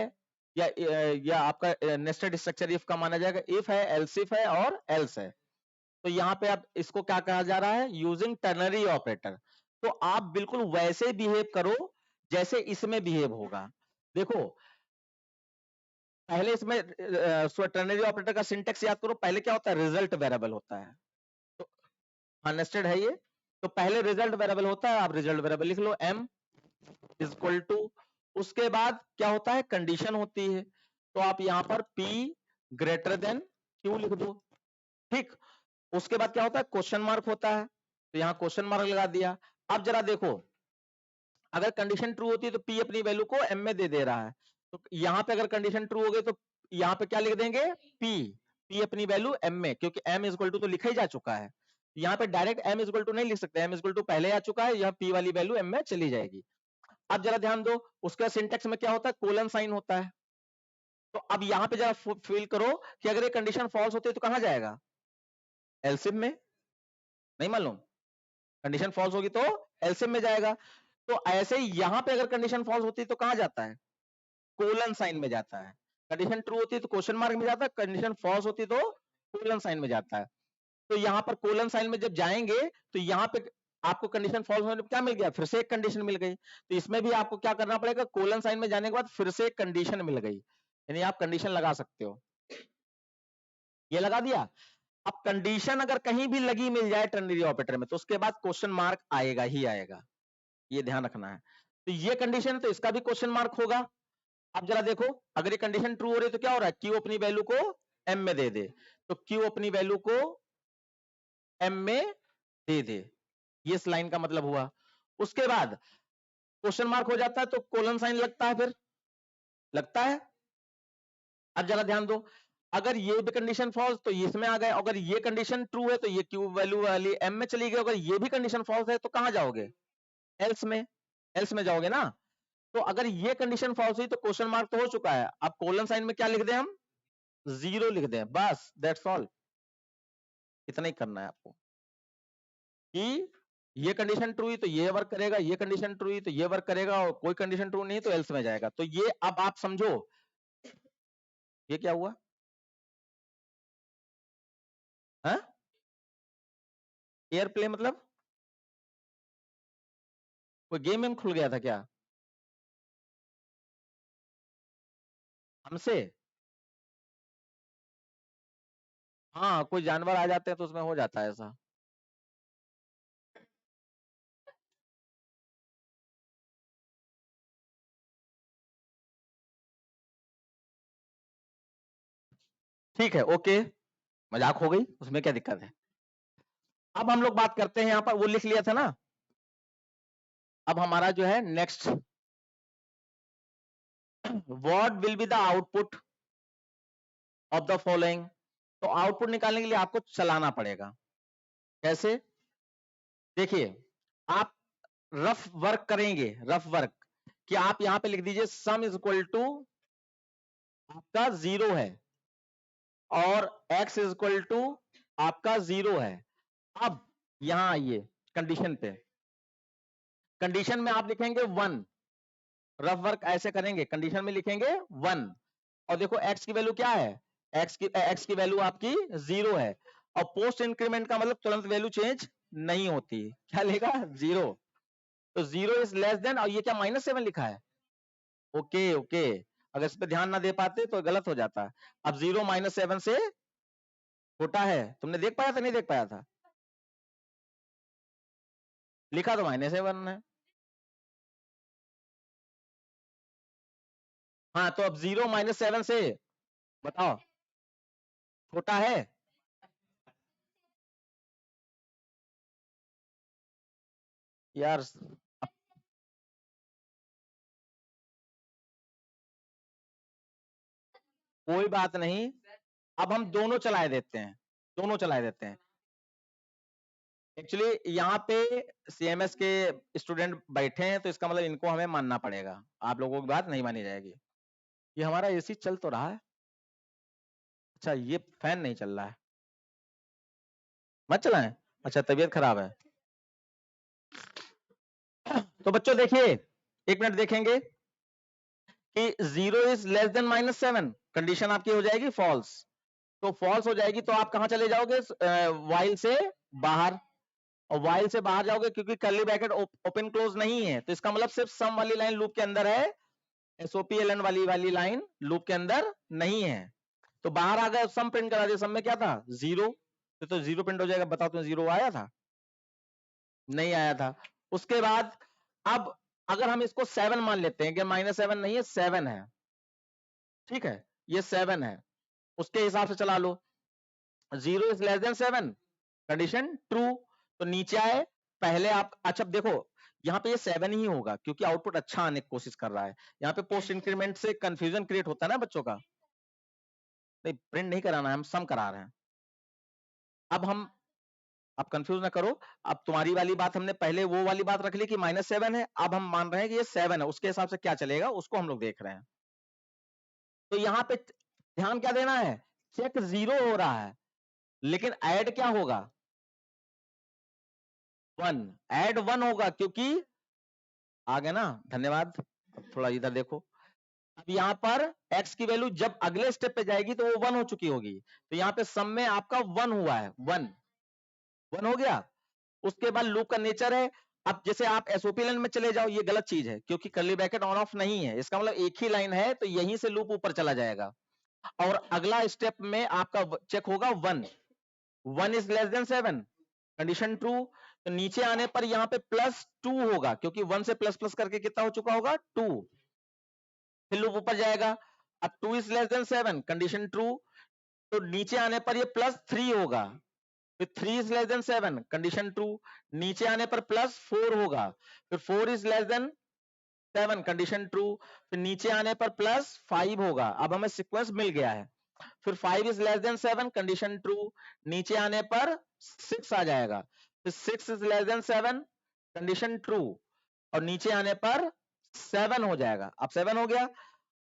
या आपका नेस्टेड स्ट्रक्चर इफ का माना जाएगा, इफ है, एल्स इफ है और एल्स है। तो यहाँ पे आप इसको क्या कहा जा रहा है? Using ternary operator. तो आप बिल्कुल वैसे बिहेव करो जैसे इसमें बिहेव होगा। देखो पहले इसमें टर्नरी ऑपरेटर का सिंटेक्स याद करो, पहले क्या होता है? रिजल्ट वेरिएबल होता है। तो हाँ नेस्टेड है ये। तो पहले रिजल्ट वेरिएबल होता है, आप रिजल्ट वेरिएबल लिख लो m इज इक्वल टू, उसके बाद क्या होता है? कंडीशन होती है, तो आप यहाँ पर p ग्रेटर देन q लिख दो, ठीक। उसके बाद क्या होता है? क्वेश्चन मार्क होता है, तो यहाँ क्वेश्चन मार्क लगा दिया। अब जरा देखो, अगर कंडीशन ट्रू होती है तो p अपनी वैल्यू को m में दे रहा है, तो यहाँ पे अगर कंडीशन ट्रू हो गई तो यहाँ पे क्या लिख देंगे? p अपनी वैल्यू m में, क्योंकि m इज इक्वल टू तो लिखा ही जा चुका है। यहाँ पे direct m is equal to नहीं लिख सकते, m इज इक्वल टू पहले आ चुका है, यहाँ p वाली वैल्यू m में चली जाएगी। अब जरा ध्यान दो, उसका सिंटेक्स में क्या होता है? कोलन साइन होता है। तो अब यहाँ पे जरा फील करो कि अगर ये कंडीशन फॉल्स होती है तो कहां जाएगा? एलसिफ में। नहीं मालूम? कंडीशन फॉल्स होगी तो एलसिफ में जाएगा। तो ऐसे ही यहां पे अगर कंडीशन फॉल्स होती है तो कहां जाता है? कोलन साइन में जाता है। कंडीशन ट्रू होती है तो क्वेश्चन मार्क में जाता है, कंडीशन फॉल्स होती है तो कोलन साइन में जाता है। तो यहाँ पर कोलन साइन में जब जाएंगे तो यहाँ पे आपको कंडीशन फॉल्स होने पर क्या मिल गया? फिर से एक कंडीशन मिल गई। तो इसमें भी आपको क्या करना पड़ेगा? कोलन साइन में जाने के बाद फिर से एक कंडीशन मिल गई, यानी आप कंडीशन लगा सकते हो। ये लगा दिया। अब कंडीशन अगर कहीं भी लगी मिल जाए टर्नरी ऑपरेटर में, तो उसके बाद क्वेश्चन मार्क आएगा ही आएगा, ये ध्यान रखना है। तो ये कंडीशन है तो इसका भी क्वेश्चन मार्क होगा। अब जरा देखो, अगर ये कंडीशन ट्रू हो रही है तो क्या हो रहा है? क्यू अपनी वैल्यू को एम में दे दे, तो क्यू अपनी वैल्यू को एम में दे दे, ये इस लाइन का मतलब हुआ। उसके बाद क्वेश्चन मार्क हो जाता है तो कोलन साइन लगता है, फिर लगता है। अब जरा ध्यान दो, अगर ये भी कंडीशन फॉल्स तो ये इसमें आ गए, अगर ये कंडीशन ट्रू है तो ये क्यू वैल्यू वाली एम में चली गई, अगर ये भी कंडीशन फॉल्स है तो कहां जाओगे? एल्स में। एल्स में जाओगे ना। तो अगर ये कंडीशन फॉल्स हुई तो क्वेश्चन मार्क तो हो चुका है, अब कोलन साइन में क्या लिख दें हम? जीरो लिख दें, बस दैट्स ऑल। इतना ही करना है आपको कि ये कंडीशन ट्रू हुई तो ये वर्क करेगा, ये कंडीशन ट्रू हुई तो ये वर्क करेगा, और कोई कंडीशन ट्रू नहीं तो एल्स में जाएगा। तो ये अब आप समझो ये क्या हुआ। एयर प्ले मतलब कोई गेम में खुल गया था क्या हमसे? हाँ कोई जानवर आ जाते हैं तो उसमें हो जाता है ऐसा। ठीक है, ओके, मजाक हो गई, उसमें क्या दिक्कत है। अब हम लोग बात करते हैं, यहां पर वो लिख लिया था ना, अब हमारा जो है next, what will be the output of the following. तो आउटपुट निकालने के लिए आपको चलाना पड़ेगा। कैसे? देखिए, आप रफ वर्क करेंगे, रफ वर्क, कि आप यहां पे लिख दीजिए सम इज इक्वल टू आपका 0 है और x इज इक्वल टू आपका 0 है। अब यहां आइए कंडीशन पे, कंडीशन में आप लिखेंगे 1, रफ वर्क ऐसे करेंगे, कंडीशन में लिखेंगे 1, और देखो x की वैल्यू क्या है, x की वैल्यू आपकी 0 है, और पोस्ट इंक्रीमेंट का मतलब तुरंत वैल्यू चेंज नहीं होती, क्या लेगा 0, तो 0 इज लेस देन, और ये क्या -7 लिखा है, ओके ओके, अगर इस पे ध्यान ना दे पाते तो गलत हो जाता। अब 0 -7 से छोटा है, तुमने देख पाया था नहीं देख पाया था, लिखा तो -7 है। हाँ, तो अब 0 -7 से बताओ छोटा है, यार कोई बात नहीं, अब हम दोनों चलाए देते हैं, दोनों चलाए देते हैं। एक्चुअली यहाँ पे सीएमएस के स्टूडेंट बैठे हैं, तो इसका मतलब इनको हमें मानना पड़ेगा, आप लोगों की बात नहीं मानी जाएगी। ये हमारा एसी चल तो रहा है, अच्छा ये फैन नहीं चल रहा है, मत चलाएं, अच्छा तबीयत खराब है। तो बच्चों देखिए, एक मिनट देखेंगे कि 0 इज लेस देन -7, कंडीशन आपकी हो जाएगी फॉल्स, तो फॉल्स हो जाएगी तो आप कहां चले जाओगे, वाइल से बाहर, और वाइल से बाहर जाओगे क्योंकि कर्ली ब्रैकेट ओपन क्लोज नहीं है, तो इसका मतलब सिर्फ सम वाली लाइन लूप के अंदर है, एसओपीएलएन वाली वाली लाइन लूप के अंदर नहीं है, तो बाहर आ गए, सम प्रिंट करा दिया, सम में क्या था 0, तो 0 प्रिंट हो जाएगा, बताओ तुम्हें 0 आया था, नहीं आया था। उसके बाद अब अगर हम इसको 7 मान लेते हैं कि -7 नहीं है 7 है, ठीक है, ये 7 है, उसके हिसाब से चला लो, 0 is less than 7, condition true, तो नीचे आए, पहले आप, अच्छा देखो यहाँ पे ये 7 ही होगा क्योंकि आउटपुट अच्छा आने की कोशिश कर रहा है, यहाँ पे पोस्ट इंक्रीमेंट से कंफ्यूजन क्रिएट होता है ना बच्चों का, नहीं प्रिंट नहीं कराना है, हम सम करा रहे हैं। अब हम, आप कंफ्यूज ना करो, अब तुम्हारी वाली बात हमने पहले वो वाली बात रख ली कि -7 है, अब हम मान रहे हैं कि ये 7 है, उसके हिसाब से क्या चलेगा उसको हम लोग देख रहे हैं। तो यहाँ पे ध्यान क्या देना है, चेक 0 हो रहा है, लेकिन ऐड क्या होगा 1, ऐड 1 होगा क्योंकि आ गया ना, धन्यवाद। अब थोड़ा इधर देखो, अब यहाँ पर x की वैल्यू जब अगले स्टेप पे जाएगी तो वो 1 हो चुकी होगी, तो यहाँ पे सम में आपका 1 हुआ है, 1 हो गया। उसके बाद लूप का नेचर है, अब जैसे आप एसओपी लाइन में चले जाओ, ये गलत चीज है क्योंकि कर्ली ब्रैकेट ऑन ऑफ नहीं है, इसका मतलब एक ही लाइन है, तो यहीं से लूप ऊपर चला जाएगा, और अगला स्टेप में आपका चेक होगा 1, 1 is less than 7, condition true, तो नीचे आने पर यहाँ पे +2 होगा क्योंकि 1 से प्लस प्लस करके कितना हो चुका होगा 2, फिर लूप ऊपर जाएगा, अब 2 is less than 7, condition true, तो नीचे आने पर ये +3 होगा, फिर 3 is less than 7, condition true, नीचे आने पर +4 होगा, फिर 4 is less than 7, condition true, फिर नीचे आने पर +5 होगा, अब हमें सीक्वेंस मिल गया है, फिर 5 is less than 7, condition true, नीचे आने पर 6 आ जाएगा, फिर 6 is less than 7, condition true, और नीचे आने पर 7 हो जाएगा, अब 7 हो गया,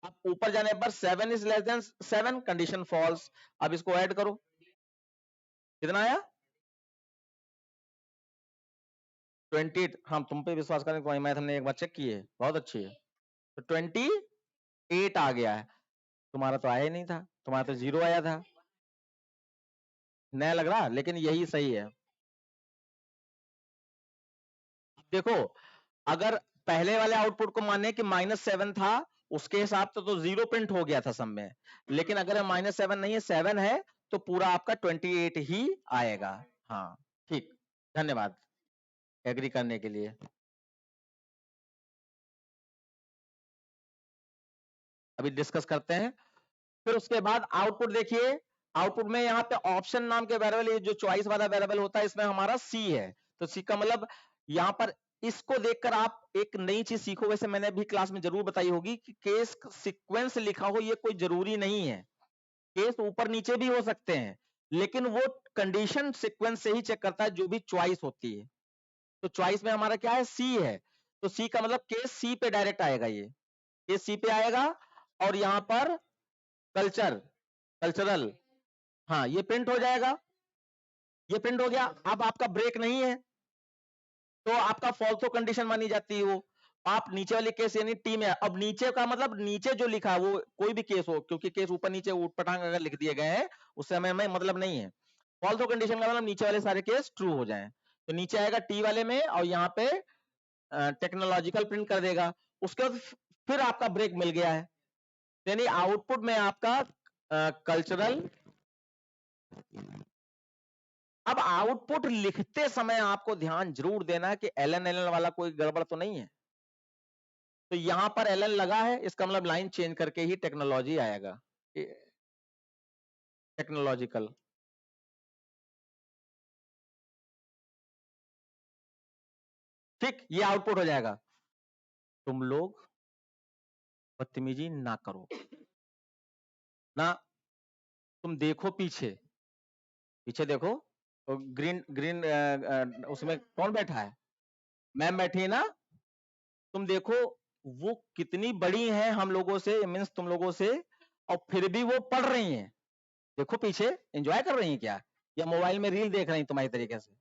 अब ऊपर जाने पर 7 is less than 7, condition false, अब इसको ऐड करो, कितना आया 28, हम तुम पे विश्वास करें, तुम्हारी मैथ हमने एक बार चेक की है, बहुत अच्छी है, तो 28 आ गया है, तुम्हारा तो आया ही नहीं था, तुम्हारा तो 0 आया था, नया लग रहा लेकिन यही सही है। देखो, अगर पहले वाले आउटपुट को माने कि -7 था, उसके हिसाब से तो 0 प्रिंट हो गया था सब में, लेकिन अगर -7 नहीं है 7 है, तो पूरा आपका 28 ही आएगा। हाँ ठीक, धन्यवाद एग्री करने के लिए। अभी डिस्कस करते हैं, फिर उसके बाद आउटपुट देखिए, आउटपुट में यहाँ पे ऑप्शन नाम के वेरिएबल, ये जो चॉइस वाला वेरिएबल होता है, इसमें हमारा सी है। तो सी का मतलब यहाँ पर इसको देखकर आप एक नई चीज सीखो। वैसे मैंने अभी क्लास में जरूर बताई होगी कि केस सीक्वेंस लिखा हो ये कोई जरूरी नहीं है, केस ऊपर नीचे भी हो सकते हैं, लेकिन वो कंडीशन सीक्वेंस से ही चेक करता है जो भी चॉइस होती है। तो चॉइस में हमारा क्या है, सी है। तो सी का मतलब केस सी पे डायरेक्ट आएगा, ये केस सी पे आएगा। और यहां पर कल्चरल, हाँ ये प्रिंट हो जाएगा, ये प्रिंट हो गया। अब आपका ब्रेक नहीं है तो आपका फॉल्सो कंडीशन मानी जाती है वो। आप नीचे वाले केस यानी टी में, अब नीचे का मतलब नीचे जो लिखा है वो कोई भी केस हो, क्योंकि केस ऊपर नीचे ऊटपटांग अगर लिख दिए गए हैं उससे हमें मतलब नहीं है। फॉल्सो कंडीशन का मतलब नीचे वाले सारे केस ट्रू हो जाएं। तो नीचे आएगा टी वाले में और यहाँ पे टेक्नोलॉजिकल प्रिंट कर देगा। उसके बाद फिर आपका ब्रेक मिल गया है, यानी आउटपुट में आपका कल्चरल। अब आउटपुट लिखते समय आपको ध्यान जरूर देना है कि एलन एलन वाला कोई गड़बड़ तो नहीं है। तो यहां पर एलन लगा है, इसका मतलब लाइन चेंज करके ही टेक्नोलॉजी आएगा, टेक्नोलॉजिकल। ठीक, ये आउटपुट हो जाएगा। तुम लोग बदतमीजी ना करो ना, तुम देखो पीछे, पीछे देखो तो ग्रीन ग्रीन उसमें कौन बैठा है, मैम बैठी है ना। तुम देखो वो कितनी बड़ी हैं हम लोगों से, मीन्स तुम लोगों से, और फिर भी वो पढ़ रही हैं। देखो पीछे एंजॉय कर रही हैं क्या, या मोबाइल में रील देख रही हैं तुम्हारी तरीके से।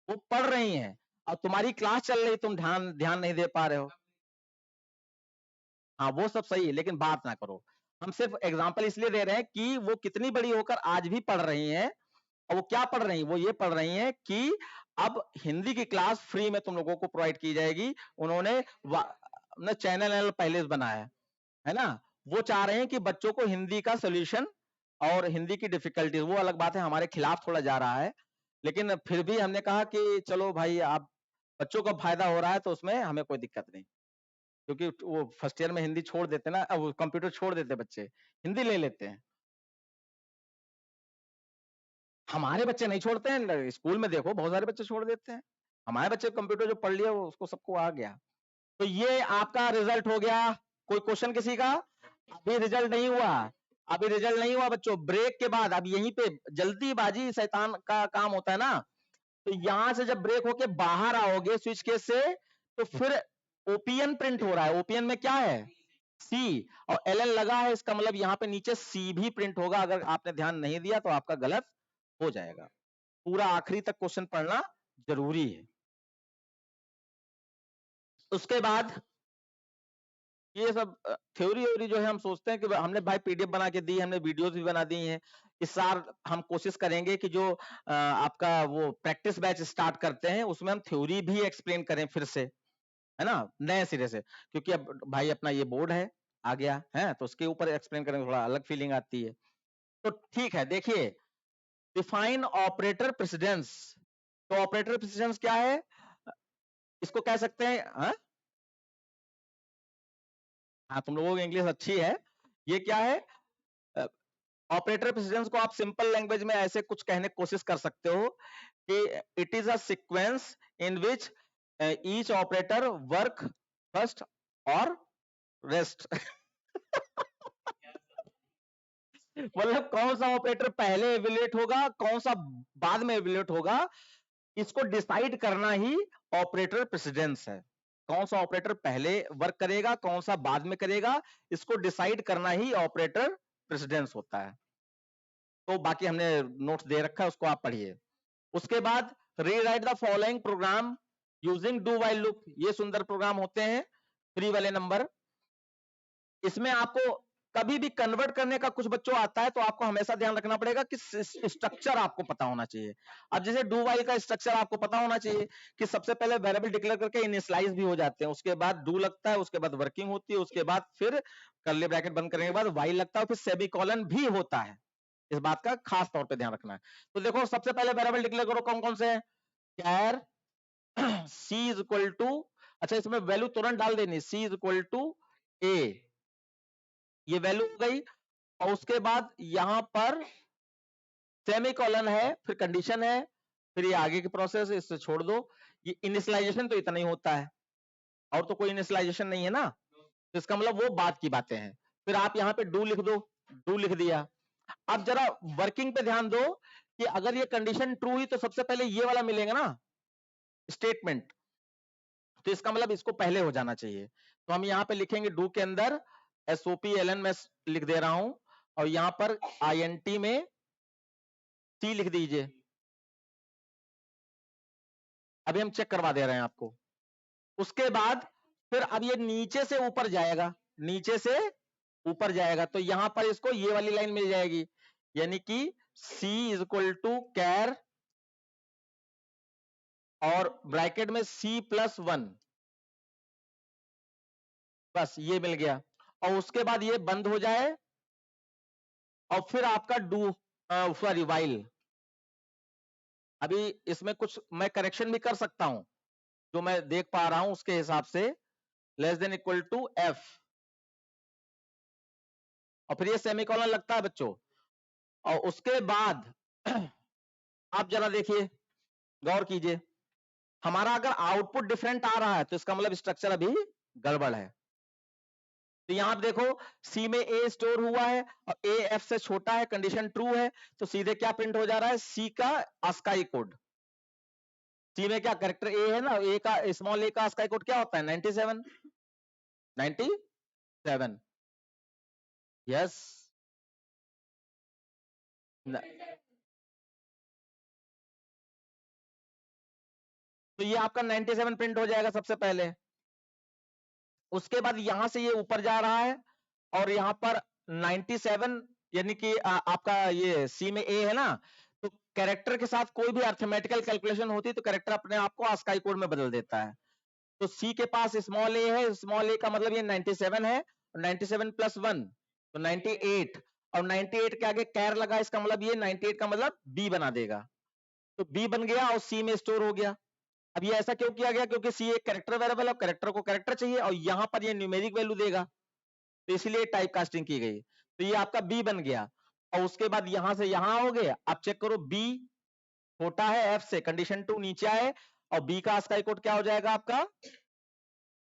वो पढ़ रही हैं और तुम्हारी क्लास चल रही, तुम ध्यान ध्यान नहीं दे पा रहे हो। हाँ वो सब सही है, लेकिन बात ना करो। हम सिर्फ एग्जांपल इसलिए दे रहे हैं कि वो कितनी बड़ी होकर आज भी पढ़ रही हैं। और वो क्या पढ़ रही हैं, वो ये पढ़ रही हैं कि अब हिंदी की क्लास फ्री में तुम लोगों को प्रोवाइड की जाएगी। उन्होंने चैनल पहले से बनाया है ना। वो चाह रहे हैं कि बच्चों को हिंदी का सोल्यूशन और हिंदी की डिफिकल्टी, वो अलग बात है हमारे खिलाफ थोड़ा जा रहा है, लेकिन फिर भी हमने कहा कि चलो भाई आप बच्चों का फायदा हो रहा है तो उसमें हमें कोई दिक्कत नहीं। क्योंकि वो फर्स्ट ईयर में हिंदी छोड़ देते ना, वो कंप्यूटर छोड़ देते बच्चे, हिंदी ले लेते हैं। हमारे बच्चे नहीं छोड़ते हैं, स्कूल में देखो बहुत सारे बच्चे छोड़ देते हैं। हमारे बच्चे कंप्यूटर जो पढ़ लिया वो उसको सबको आ गया। तो ये आपका रिजल्ट हो गया। कोई क्वेश्चन किसी का, अभी रिजल्ट नहीं हुआ, अभी रिजल्ट नहीं हुआ बच्चों, ब्रेक के बाद। अब यहीं पे जल्दीबाजी शैतान का काम होता है ना। तो यहां से जब ब्रेक होके बाहर आओगे स्विच केस से, तो फिर ओपीएन प्रिंट हो रहा है। ओपीएन में क्या है, सी, और एलएन लगा है, इसका मतलब यहाँ पे नीचे सी भी प्रिंट होगा। अगर आपने ध्यान नहीं दिया तो आपका गलत हो जाएगा। पूरा आखिरी तक क्वेश्चन पढ़ना जरूरी है। उसके बाद ये सब थ्योरी व्योरी जो है हम सोचते हैं कि हमने भाई पीडीएफ बना के दी, हमने वीडियोस भी बना दी हैं। इस साल हम कोशिश करेंगे कि जो आपका वो प्रैक्टिस बैच स्टार्ट करते हैं उसमें हम थ्योरी भी एक्सप्लेन करें फिर से, है ना, नए सिरे से। क्योंकि अब भाई अपना ये बोर्ड है आ गया है तो उसके ऊपर एक्सप्लेन करेंगे, थोड़ा अलग फीलिंग आती है। तो ठीक है, देखिए डिफाइन ऑपरेटर प्रेसिडेंस। तो ऑपरेटर प्रेसिडेंस क्या है, इसको कह सकते हैं हाँ तुम लोगों की इंग्लिश अच्छी है। ये क्या है, ऑपरेटर प्रेसिडेंस को आप सिंपल लैंग्वेज में ऐसे कुछ कहने की कोशिश कर सकते हो कि it is a sequence in which each operator work first और रेस्ट। मतलब कौन सा ऑपरेटर पहले एवेल्युएट होगा, कौन सा बाद में एवेल्युएट होगा, इसको डिसाइड करना ही ऑपरेटर प्रेसिडेंस है। कौन सा ऑपरेटर पहले वर्क करेगा, कौन सा बाद में करेगा, इसको डिसाइड करना ही ऑपरेटर प्रेसिडेंस होता है। तो बाकी हमने नोट्स दे रखा है, उसको आप पढ़िए। उसके बाद rewrite the following programme using do while loop. ये सुंदर प्रोग्राम होते हैं फ्री वाले नंबर। इसमें आपको कभी भी कन्वर्ट करने का कुछ बच्चों आता है तो आपको हमेशा ध्यान रखना पड़ेगा कि स्ट्रक्चर आपको पता होना चाहिए। अब जैसे डू व्हाइल का स्ट्रक्चर आपको पता होना चाहिए कि सबसे पहले वेरिएबल डिक्लेयर करके इनिशियलाइज भी हो जाते हैं, उसके बाद डू लगता है, उसके बाद वर्किंग होती है, उसके बाद फिर कर्ली ब्रैकेट बंद करने के बाद व्हाइल लगता है, फिर सेमीकोलन भी होता है। इस बात का खास तौर पे ध्यान रखना है। तो देखो सबसे पहले वेरिएबल डिक्लेयर करो, कौन कौन से हैं, कैर सी इज इक्वल टू, अच्छा इसमें वैल्यू तुरंत डाल देनी, सी इज इक्वल टू ए, ये वैल्यू हो गई। और उसके बाद यहां पर सेमी कॉलन है, फिर कंडीशन है, फिर ये आगे की प्रोसेस, इससे छोड़ दो। ये इनिशियलाइजेशन तो इतना ही होता है, और तो कोई इनिशियलाइजेशन नहीं है ना, तो इसका मतलब वो बाद की बातें हैं। फिर आप यहाँ पे डू लिख दो, डू लिख दिया। अब जरा वर्किंग पे ध्यान दो कि अगर ये कंडीशन ट्रू हुई तो सबसे पहले ये वाला मिलेगा ना, स्टेटमेंट, तो इसका मतलब इसको पहले हो जाना चाहिए। तो हम यहाँ पे लिखेंगे डू के अंदर SOPLN में लिख दे रहा हूं, और यहां पर INT में C लिख दीजिए। अभी हम चेक करवा दे रहे हैं आपको। उसके बाद फिर अब ये नीचे से ऊपर जाएगा, नीचे से ऊपर जाएगा, तो यहां पर इसको ये वाली लाइन मिल जाएगी, यानी कि C इज इक्वल टू कैर, और ब्रैकेट में C+1, बस ये मिल गया। और उसके बाद ये बंद हो जाए, और फिर आपका डू, सॉरी वाइल। अभी इसमें कुछ मैं करेक्शन भी कर सकता हूं, जो मैं देख पा रहा हूं उसके हिसाब से, less than equal to F, और फिर ये सेमीकोलन लगता है बच्चों। और उसके बाद आप जरा देखिए, गौर कीजिए, हमारा अगर आउटपुट डिफरेंट आ रहा है तो इसका मतलब स्ट्रक्चर अभी गड़बड़ है। तो यहां आप देखो, सी में ए स्टोर हुआ है और ए एफ से छोटा है, कंडीशन ट्रू है, तो सीधे क्या प्रिंट हो जा रहा है, सी का ASCII कोड। सी में क्या कैरेक्टर ए है ना, ए का, स्मॉल ए का ASCII कोड क्या होता है, 97, 97, यस। तो ये आपका 97 प्रिंट हो जाएगा सबसे पहले। उसके बाद यहां से ये ऊपर जा रहा है, और यहां पर 97, यानी कि आपका ये सी में ए है ना, तो कैरेक्टर के साथ कोई भी अर्थमेटिकल कैलकुलेशन होती है तो कैरेक्टर अपने आप को ASCII कोड में बदल देता है। तो सी के पास स्मॉल ए है, स्मॉल ए का मतलब ये 97 है, 97 प्लस 1 तो 98, और 98 के आगे कैर लगा, इसका मतलब ये 98 का मतलब बी बना देगा, तो बी बन गया और सी में स्टोर हो गया। अब ये ऐसा क्यों किया गया, क्योंकि सी एक कैरेक्टर वेरिएबल है, कैरेक्टर को कैरेक्टर चाहिए, और यहां पर ये न्यूमेरिक वैल्यू देगा, तो इसलिए टाइप कास्टिंग की गई। तो ये आपका बी बन गया, और उसके बाद यहां से यहां हो गया। आप चेक करो, बी छोटा है एफ से, कंडीशन 2 नीचे आए, और बी का ASCII कोड क्या हो जाएगा आपका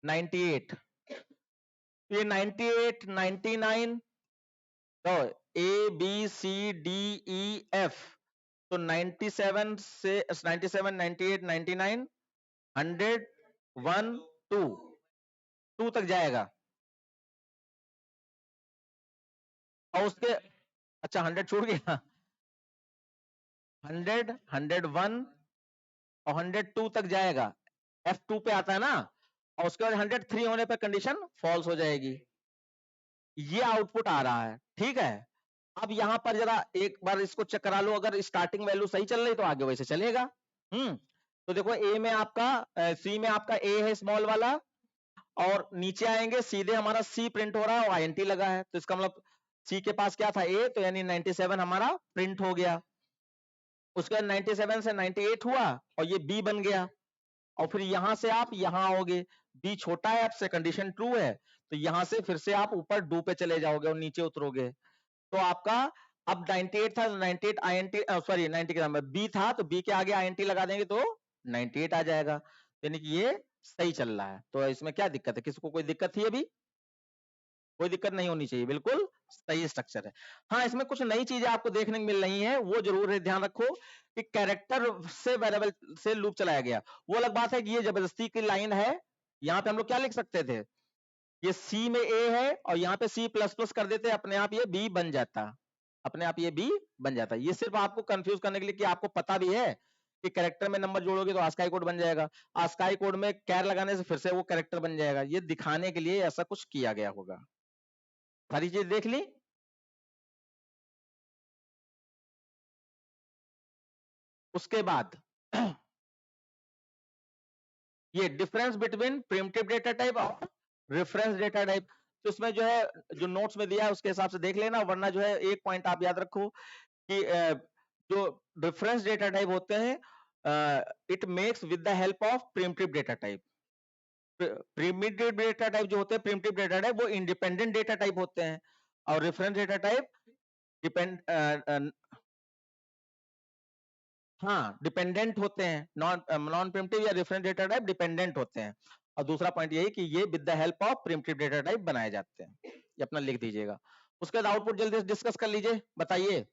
98। ये 98, 99, तो A B C D E F, तो 97 से 97, 98, 99, 100, 1, 2, 2 तक जाएगा, और उसके, अच्छा 100 छूट गया, 100, 101 और 102 तक जाएगा, F2 पे आता है ना, और उसके बाद 103 होने पर कंडीशन फॉल्स हो जाएगी। ये आउटपुट आ रहा है, ठीक है। अब यहां पर जरा एक बार इसको चेक करा लो, अगर स्टार्टिंग वैल्यू सही चल रही तो आगे वैसे चलेगा। तो देखो ए में आपका, सी में आपका ए है स्मॉल वाला, और नीचे आएंगे सीधे हमारा सी प्रिंट हो रहा है और INT लगा है, तो इसका मतलब सी के पास क्या था, ए, तो यानी 97 हमारा प्रिंट हो गया। उसके बाद 97 से 98 हुआ, और ये बी बन गया, और फिर यहां से आप यहां आओगे, बी छोटा है आपसे, कंडीशन ट्रू है, तो यहां से फिर से आप ऊपर डू पे चले जाओगे और नीचे उतरोगे, तो आपका अब 98 था, 98 INT, सॉरी 90 के नंबर बी था, तो बी के आगे INT लगा देंगे तो 98 आ जाएगा, यानी कि ये सही चल रहा है। तो इसमें क्या दिक्कत है, किसी को कोई दिक्कत थी अभी? कोई दिक्कत नहीं होनी चाहिए, बिल्कुल सही स्ट्रक्चर है। हाँ, इसमें कुछ नई चीजें आपको देखने को मिल रही हैं, वो जरूर है, ध्यान रखो कि कैरेक्टर से वेरिएबल से लूप चलाया गया, वो अलग बात है कि ये जबरदस्ती की लाइन है। यहाँ पे हम लोग क्या लिख सकते थे, ये सी में ए है और यहाँ पे सी प्लस प्लस कर देते, अपने आप ये बी बन जाता, अपने आप ये बी बन जाता। ये सिर्फ आपको कंफ्यूज करने के लिए कि आपको पता भी है कि कैरेक्टर में नंबर जोड़ोगे तो ASCII कोड बन जाएगा, ASCII कोड में कैर लगाने से फिर से वो कैरेक्टर बन जाएगा, ये दिखाने के लिए ऐसा कुछ किया गया होगा। सारी चीज देख ली। उसके बाद ये difference between primitive data type और रेफरेंस डेटा टाइप, तो इसमें जो है, जो नोट्स में दिया है उसके हिसाब से देख लेना, वरना जो है एक पॉइंट आप याद रखो कि जो रेफरेंस डेटा टाइप होते हैं, it makes with the help of primitive data type. Primitive data type जो होते हैं, प्रिमिटिव डेटा टाइप वो इंडिपेंडेंट डेटा टाइप होते हैं, और रेफरेंस डेटा टाइप डिपेंड हाँ डिपेंडेंट होते हैं, नॉन प्रिमिटिव या रेफरेंस डेटा टाइप डिपेंडेंट होते हैं। और दूसरा पॉइंट यही कि ये with the help of primitive data type बनाए जाते हैं। ये अपना लिख दीजिएगा। उसके बाद आउटपुट जल्दी से डिस्कस कर लीजिए, बताइए।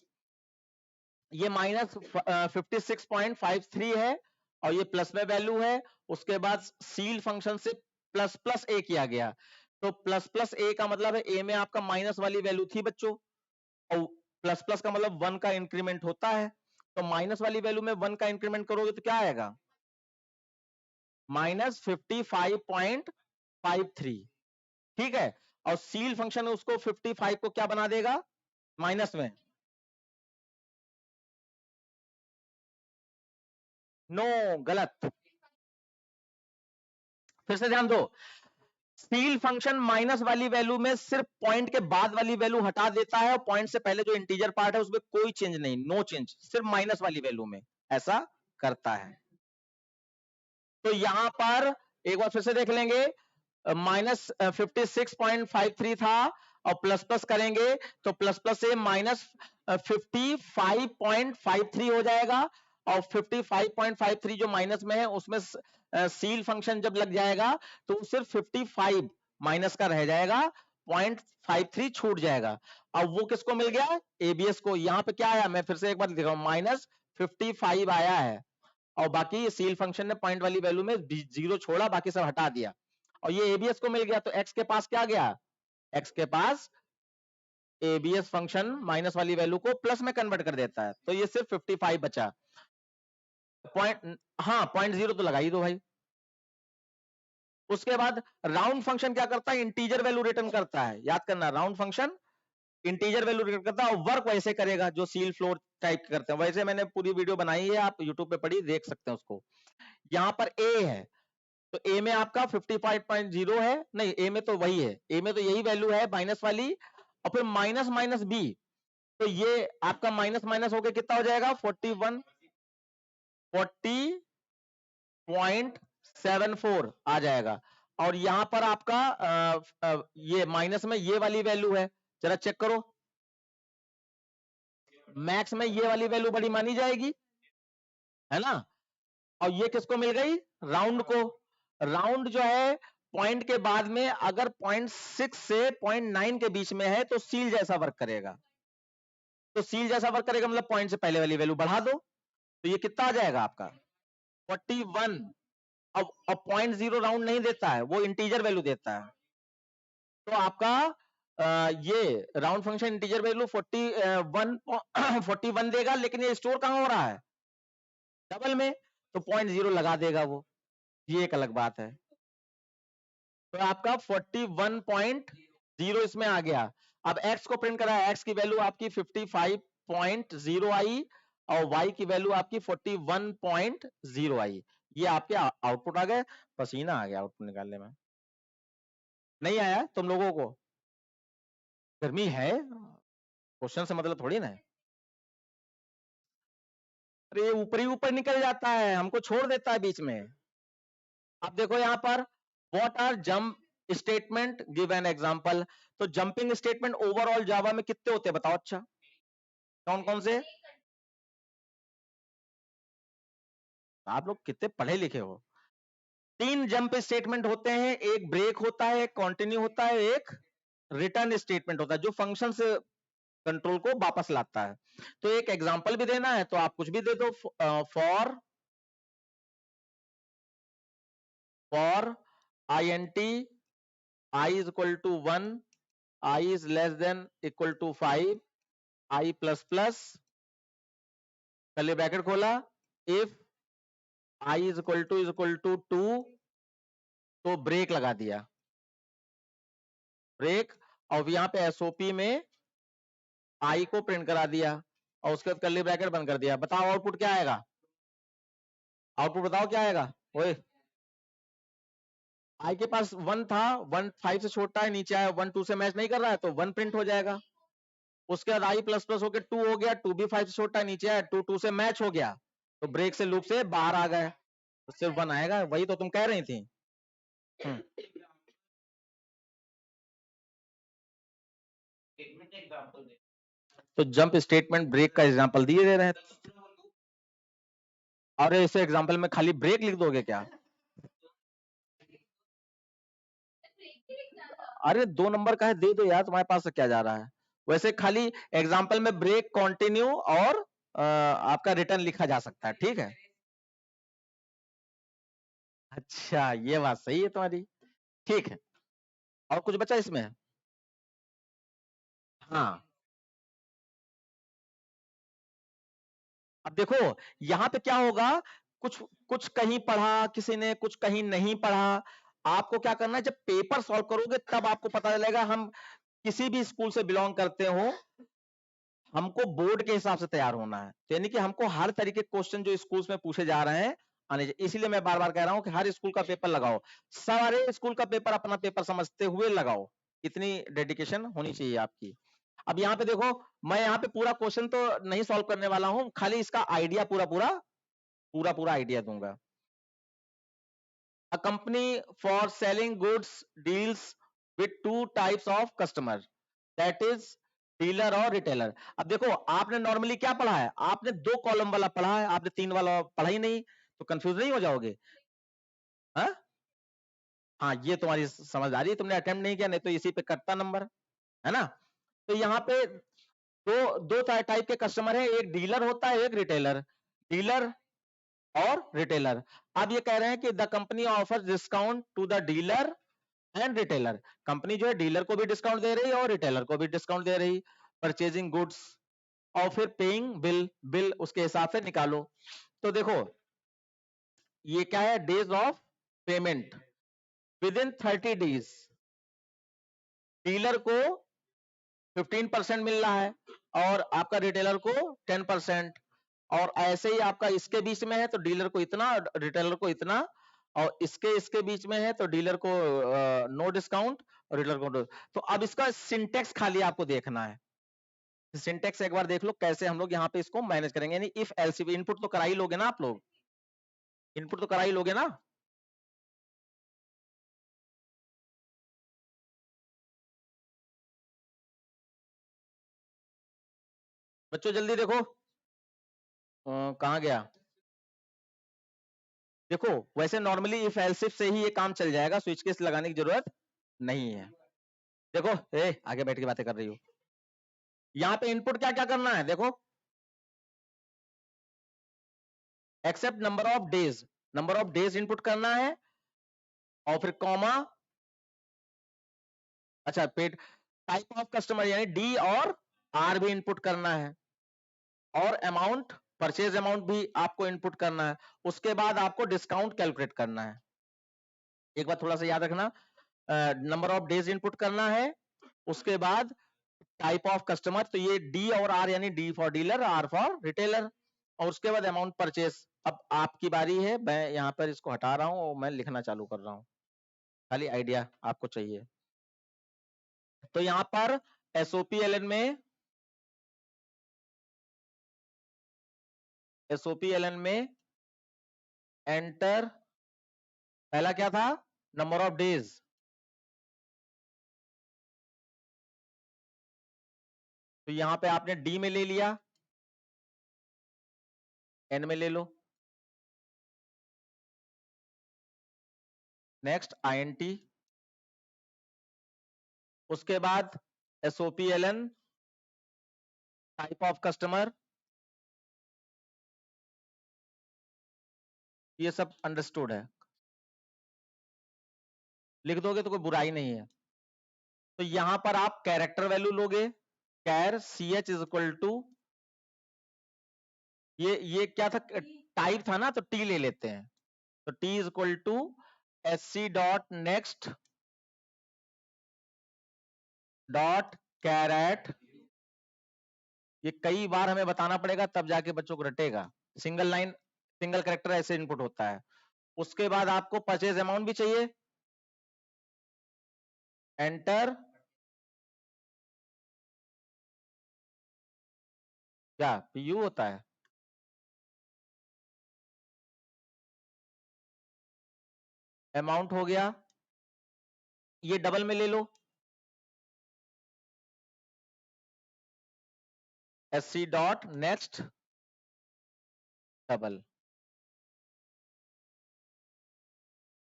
ये -56.53 है और ये प्लस में वैल्यू है। उसके बाद सील फंक्शन से प्लस प्लस ए किया गया, तो प्लस प्लस ए का मतलब है ए में आपका माइनस वाली वैल्यू थी बच्चों, और प्लस प्लस का मतलब 1 का इंक्रीमेंट होता है। तो माइनस वाली वैल्यू में 1 का इंक्रीमेंट करोगे तो क्या आएगा, -55.53। ठीक है, और सील फंक्शन उसको 55 को क्या बना देगा, माइनस में। नो, गलत, फिर से ध्यान दो। सील फंक्शन माइनस वाली वैल्यू में सिर्फ पॉइंट के बाद वाली वैल्यू हटा देता है, और पॉइंट से पहले जो इंटीजर पार्ट है उसमें कोई चेंज नहीं, नो चेंज, सिर्फ माइनस वाली वैल्यू में ऐसा करता है। तो यहां पर एक बार फिर से देख लेंगे, -56.53 था और प्लस प्लस करेंगे तो प्लस प्लस से -55.53 हो जाएगा, और 55.53 जो माइनस में है उसमें सील फंक्शन जब लग जाएगा तो सिर्फ 55 माइनस का रह जाएगा, 0.53 छूट जाएगा। अब वो किसको मिल गया, एबीएस को। यहाँ पे क्या आया, मैं फिर से एक बार लिख रहा हूं, -55 आया है, और बाकी सील फंक्शन ने पॉइंट वाली वैल्यू में 0 छोड़ा, बाकी सब हटा दिया, और ये एबीएस को मिल गया। तो एक्स के पास क्या गया, एक्स के पास एबीएस फंक्शन माइनस वाली वैल्यू को प्लस में कन्वर्ट कर देता है, तो ये सिर्फ 55 बचा। पॉइंट, हाँ 0.0 तो लगा ही दो भाई। उसके बाद राउंड फंक्शन क्या करता है, इंटीजर वैल्यू रिटर्न करता है, याद करना, round function integer value return करता है, और वर्क वैसे करेगा जो सील फ्लोर टाइप करते हैं वैसे। मैंने पूरी वीडियो बनाई है, आप यूट्यूब पे पढ़ी देख सकते हैं उसको। यहां पर ए है, तो ए में आपका 55.0 है, नहीं ए में तो वही है, ए में तो यही वैल्यू है माइनस वाली, और फिर माइनस माइनस बी, तो ये आपका माइनस माइनस होके कितना हो जाएगा, 40.74 आ जाएगा। और यहां पर आपका ये माइनस में ये वाली वैल्यू है, जरा चेक करो, मैक्स में ये वाली वैल्यू बड़ी मानी जाएगी, है ना। और ये किसको मिल गई, राउंड को। राउंड जो है पॉइंट के बाद में अगर 0.6 से 0.9 के बीच में है तो सील जैसा वर्क करेगा, तो सील जैसा वर्क करेगा मतलब पॉइंट से पहले वाली वैल्यू बढ़ा दो, तो ये कितना आ जाएगा आपका 41। अब 0.0 राउंड नहीं देता है, वो इंटीजर वैल्यू देता है, तो आपका ये राउंड फंक्शन इंटीजर वैल्यू 41 देगा, लेकिन ये स्टोर कहां हो रहा है, डबल में, तो 0.0 लगा देगा वो, ये एक अलग बात है। तो आपका 41.0 इसमें आ गया। अब x को प्रिंट करा है, x की वैल्यू आपकी 55.0 आई, और y की वैल्यू आपकी 41.0 आई। ये आपके आउटपुट आ गए। पसीना आ गया आउटपुट निकालने में, नहीं आया तुम लोगों को, गर्मी है, क्वेश्चन से मतलब थोड़ी ना है। अरे ऊपर ही ऊपर निकल जाता है, हमको छोड़ देता है बीच में। अब देखो यहाँ पर, what are jump statement, give an example. तो जंपिंग स्टेटमेंट ओवरऑल जावा में कितने होते हैं बताओ, अच्छा कौन कौन से, आप लोग कितने पढ़े लिखे हो। 3 जंप स्टेटमेंट होते हैं, एक ब्रेक होता है, एक कंटिन्यू होता है, एक रिटर्न स्टेटमेंट होता है जो फंक्शन से कंट्रोल को वापस लाता है। तो एक एग्जांपल भी देना है तो आप कुछ भी दे दो, for int I is equal to 1, I is less than equal to 5, I plus plus, पहले ब्रैकेट खोला, if I is equal to 2, तो ब्रेक लगा दिया, ब्रेक, और यहाँ पे एसओपी में आई को प्रिंट करा दिया, और उसके बाद कर्ली ब्रैकेट बंद कर दिया। बताओ आउटपुट क्या आएगा, आउटपुट बताओ क्या आएगा, ओए आई के पास 1 था, 1 5 से छोटा है, नीचे आया 1 2 से मैच नहीं कर रहा है तो 1 प्रिंट हो जाएगा। उसके बाद आई प्लस प्लस होकर 2 हो गया, 2 भी 5 से छोटा है, नीचे आया 2 2 से मैच हो गया, तो ब्रेक से लूप से बाहर आ गए, तो सिर्फ 1 आएगा, वही तो तुम कह रही थी। तो जंप स्टेटमेंट ब्रेक का एग्जांपल दिए दे रहे हैं। और इसे एग्जाम्पल में खाली ब्रेक लिख दोगे क्या? अरे 2 नंबर का है, दे दो यार, तुम्हारे पास से क्या जा रहा है? वैसे खाली एग्जाम्पल में ब्रेक, कंटिन्यू और आपका रिटर्न लिखा जा सकता है, ठीक है। अच्छा, ये बात सही है तुम्हारी, ठीक है। और कुछ बचा इसमें? हाँ, अब देखो यहाँ पे क्या होगा, कुछ कुछ कहीं पढ़ा किसी ने, कुछ कहीं नहीं पढ़ा। आपको क्या करना है, जब पेपर सॉल्व करोगे तब आपको पता चलेगा। हम किसी भी स्कूल से बिलोंग करते हो, हमको बोर्ड के हिसाब से तैयार होना है, तो यानी कि हमको हर तरीके के क्वेश्चन जो स्कूल्स में पूछे जा रहे हैं आने चाहिए। इसीलिए मैं बार बार कह रहा हूं कि हर स्कूल का पेपर लगाओ, सारे स्कूल का पेपर अपना पेपर समझते हुए लगाओ। इतनी डेडिकेशन होनी चाहिए आपकी। अब यहाँ पे देखो, मैं यहाँ पे पूरा क्वेश्चन तो नहीं सॉल्व करने वाला हूँ, खाली इसका आइडिया पूरा पूरा आइडिया दूंगा। A company for selling goods deals with two types of customer, that is dealer और रिटेलर। अब देखो, आपने नॉर्मली क्या पढ़ा है, आपने 2 कॉलम वाला पढ़ा है, आपने 3 वाला पढ़ा ही नहीं, तो कंफ्यूज नहीं हो जाओगे? हाँ, हाँ, ये तुम्हारी समझदारी है, तुमने अटेम्प्ट नहीं किया, नहीं तो इसी पे कटता नंबर, है ना। तो यहाँ पे दो दो टाइप के कस्टमर है, एक डीलर होता है, एक रिटेलर। डीलर और रिटेलर। अब ये कह रहे हैं कि the company offer discount to the dealer and retailer. Company जो है डीलर को भी डिस्काउंट दे रही है और रिटेलर को भी डिस्काउंट दे रही, परचेजिंग गुड्स और फिर पेइंग बिल, बिल उसके हिसाब से निकालो। तो देखो, ये क्या है, days of payment. With in 30 days dealer को 15% मिल रहा है और आपका रिटेलर को 10%। और ऐसे ही आपका इसके बीच में है तो डीलर को इतना, रिटेलर को इतना, और इसके बीच में है तो डीलर को नो डिस्काउंट और रिटेलर को no। तो अब इसका सिंटेक्स खाली आपको देखना है। सिंटेक्स एक बार देख लो कैसे हम लोग यहाँ पे इसको मैनेज करेंगे, यानी इफ एल्स। इनपुट तो करा ही लोगे ना आप लोग, इनपुट तो करा ही लोगे ना। बच्चों जल्दी देखो, कहाँ गया? देखो, वैसे नॉर्मली इफ एल्सिफ से ही ये काम चल जाएगा, स्विच केस लगाने की जरूरत नहीं है। देखो, आगे बैठ के बातें कर रही हो। यहाँ पे इनपुट क्या क्या करना है, देखो, except number of days, number of days input करना है, और फिर कॉमा, अच्छा पेड, टाइप ऑफ कस्टमर यानी डी और आर भी इनपुट करना है, और अमाउंट, परचेज अमाउंट भी आपको इनपुट करना है। उसके बाद आपको डिस्काउंट कैलकुलेट करना है। एक बार थोड़ा सा याद रखना, नंबर ऑफ डेज इनपुट करना है, उसके बाद टाइप ऑफ कस्टमर, तो ये डी और आर यानी D for dealer, R for retailer, और उसके बाद अमाउंट परचेस। अब आपकी बारी है, मैं यहाँ पर इसको हटा रहा हूँ और मैं लिखना चालू कर रहा हूँ, खाली आइडिया आपको चाहिए। तो यहाँ पर एसओपीएलएन में, एसओपीएलएन में एंटर, पहला क्या था, नंबर ऑफ डेज, तो यहाँ पे आपने डी में ले लिया, एन में ले लो, नेक्स्ट आईएनटी, उसके बाद एसओपीएलएन, टाइप ऑफ कस्टमर, ये सब अंडरस्टूड है, लिख दोगे तो कोई बुराई नहीं है। तो यहां पर आप कैरेक्टर वैल्यू लोगे, char c h is equal to, ये क्या था, टाइप था ना, तो टी ले लेते हैं, तो T is equal to S C dot next dot caret. ये कई बार हमें बताना पड़ेगा तब जाके बच्चों को रटेगा, सिंगल लाइन, सिंगल कैरेक्टर ऐसे इनपुट होता है। उसके बाद आपको परचेज अमाउंट भी चाहिए, एंटर, क्या पीयू होता है, अमाउंट हो गया, ये डबल में ले लो, एस सी डॉट नेक्स्ट डबल,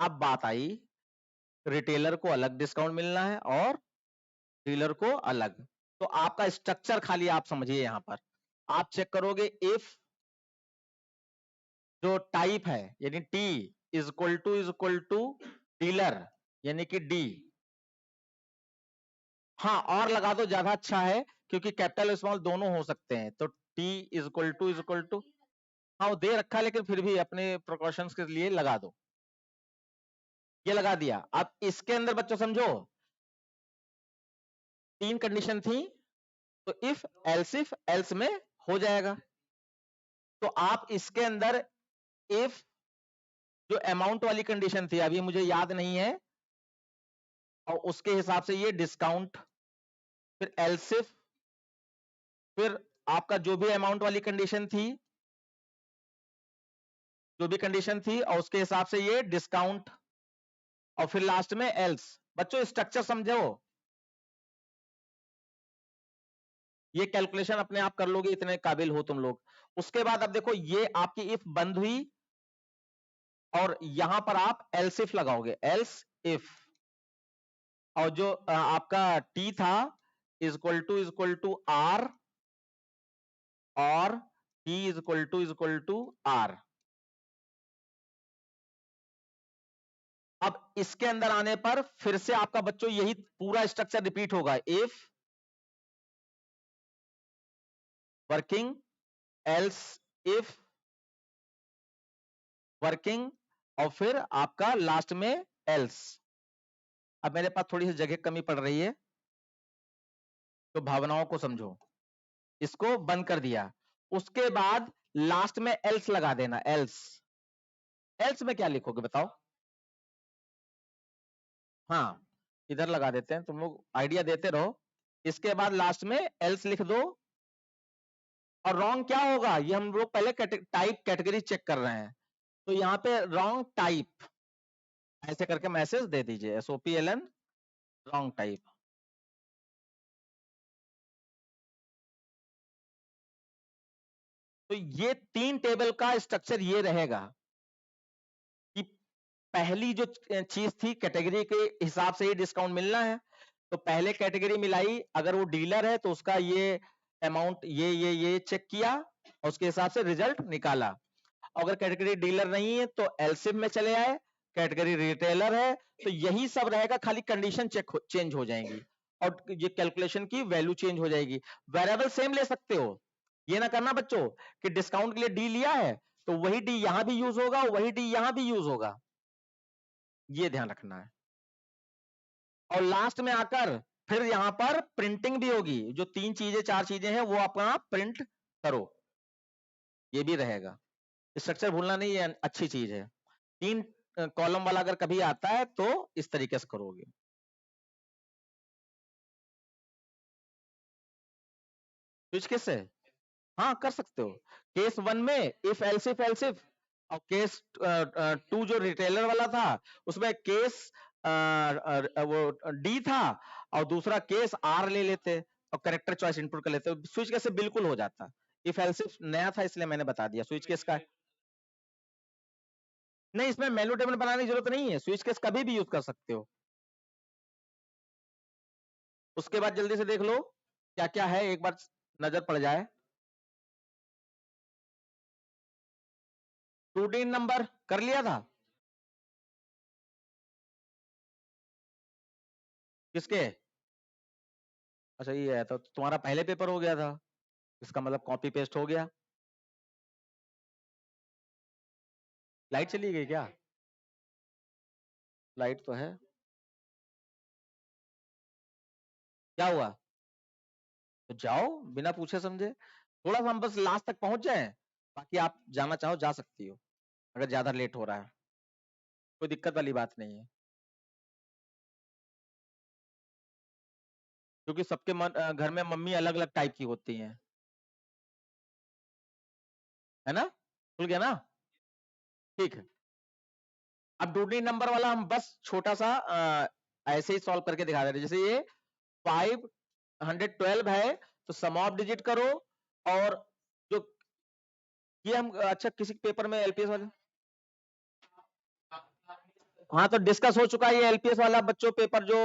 अब बात आई, रिटेलर को अलग डिस्काउंट मिलना है और डीलर को अलग। तो आपका स्ट्रक्चर खाली आप समझिए, यहां पर आप चेक करोगे, इफ जो टाइप है यानी T is equal to dealer यानी कि डी। हाँ, और लगा दो ज्यादा अच्छा है, क्योंकि कैपिटल स्मॉल दोनों हो सकते हैं। तो टी इज इक्वल टू हाँ वो दे रखा है, लेकिन फिर भी अपने प्रिकॉशंस के लिए लगा दो। ये लगा दिया। अब इसके अंदर बच्चों समझो, 3 कंडीशन थी, तो इफ एल्स एल्स में हो जाएगा। तो आप इसके अंदर इफ जो अमाउंट वाली कंडीशन थी, अभी मुझे याद नहीं है, और उसके हिसाब से ये डिस्काउंट, फिर एल्सिफ, फिर आपका जो भी अमाउंट वाली कंडीशन थी, जो भी कंडीशन थी, और उसके हिसाब से ये डिस्काउंट, और फिर लास्ट में एल्स। बच्चों स्ट्रक्चर समझो, ये कैलकुलेशन अपने आप कर लोगे, इतने काबिल हो तुम लोग। उसके बाद अब देखो, ये आपकी इफ बंद हुई, और यहां पर आप एल्सिफ लगाओगे, एल्स इफ, और जो आपका टी था इज इक्वल टू आर, और T is equal to R. अब इसके अंदर आने पर फिर से आपका बच्चों यही पूरा स्ट्रक्चर रिपीट होगा, if working, else if working, और फिर आपका लास्ट में एल्स। अब मेरे पास थोड़ी सी जगह कमी पड़ रही है, तो भावनाओं को समझो। इसको बंद कर दिया, उसके बाद लास्ट में एल्स लगा देना, एल्स। एल्स में क्या लिखोगे बताओ? हाँ, इधर लगा देते हैं, तुम लोग आइडिया देते रहो। इसके बाद लास्ट में एल्स लिख दो। और रॉन्ग क्या होगा, ये हम लोग पहले टाइप कैटेगरी चेक कर रहे हैं, तो यहाँ पे रॉन्ग टाइप ऐसे करके मैसेज दे दीजिए, SOPLN रॉन्ग टाइप। तो ये 3 टेबल का स्ट्रक्चर ये रहेगा कि पहली जो चीज थी, कैटेगरी के हिसाब से ही डिस्काउंट मिलना है। तो पहले कैटेगरी मिलाई, अगर वो डीलर है तो उसका ये अमाउंट ये चेक किया, और उसके हिसाब से रिजल्ट निकाला। अगर कैटेगरी डीलर नहीं है तो एलसिफ में चले आए, कैटेगरी रिटेलर है तो यही सब रहेगा, खाली कंडीशन चेंज हो जाएंगी, और ये कैलकुलेशन की वैल्यू चेंज हो जाएगी। वेरिएबल सेम ले सकते हो, ये ना करना बच्चों कि डिस्काउंट के लिए डी लिया है तो वही डी यहां भी यूज होगा, वही डी यहां भी यूज होगा, ये ध्यान रखना है। और लास्ट में आकर फिर यहां पर प्रिंटिंग भी होगी, जो 3 चीजें 4 चीजें हैं वो अपना प्रिंट करो, ये भी रहेगा। स्ट्रक्चर भूलना नहीं, है अच्छी चीज है। 3 कॉलम वाला अगर कभी आता है तो इस तरीके से करोगे। स्विच कैसे? हाँ कर सकते हो। केस 1 में इफ एल्सिफ एल्सिफ, और केस 2 जो रिटेलर वाला था उसमें केस वो डी था, और दूसरा केस आर ले लेते और करेक्टर चॉइस इनपुट कर लेते, स्विच केस से बिल्कुल हो जाता। इफ एल्सिफ नया था इसलिए मैंने बता दिया, स्विच केस का नहीं, इसमें मेनू टेबल बनाने की जरूरत नहीं है, स्विच केस कभी भी यूज कर सकते हो। उसके बाद जल्दी से देख लो क्या क्या है, एक बार नजर पड़ जाए। 2D नंबर कर लिया था किसके? अच्छा ये है, तो तुम्हारा पहले पेपर हो गया था, इसका मतलब कॉपी पेस्ट हो गया। लाइट चली गई क्या? लाइट तो है, क्या हुआ? तो जाओ बिना पूछे समझे, थोड़ा सा हम बस लास्ट तक पहुंच जाए, बाकी आप जाना चाहो जा सकती हो, अगर ज्यादा लेट हो रहा है, कोई दिक्कत वाली बात नहीं है। क्योंकि सबके घर में मम्मी अलग अलग टाइप की होती हैं, है ना? खुल गया ना? ठीक है। अब ढूंढनी नंबर वाला हम बस छोटा सा ऐसे ही सॉल्व करके दिखा दे रहे हैं। जैसे ये 512 है, तो सम ऑफ डिजिट करो, और जो ये हम अच्छा किसी पेपर में एलपीएस वाले हाँ तो डिस्कस हो चुका है ये एलपीएस वाला बच्चों पेपर जो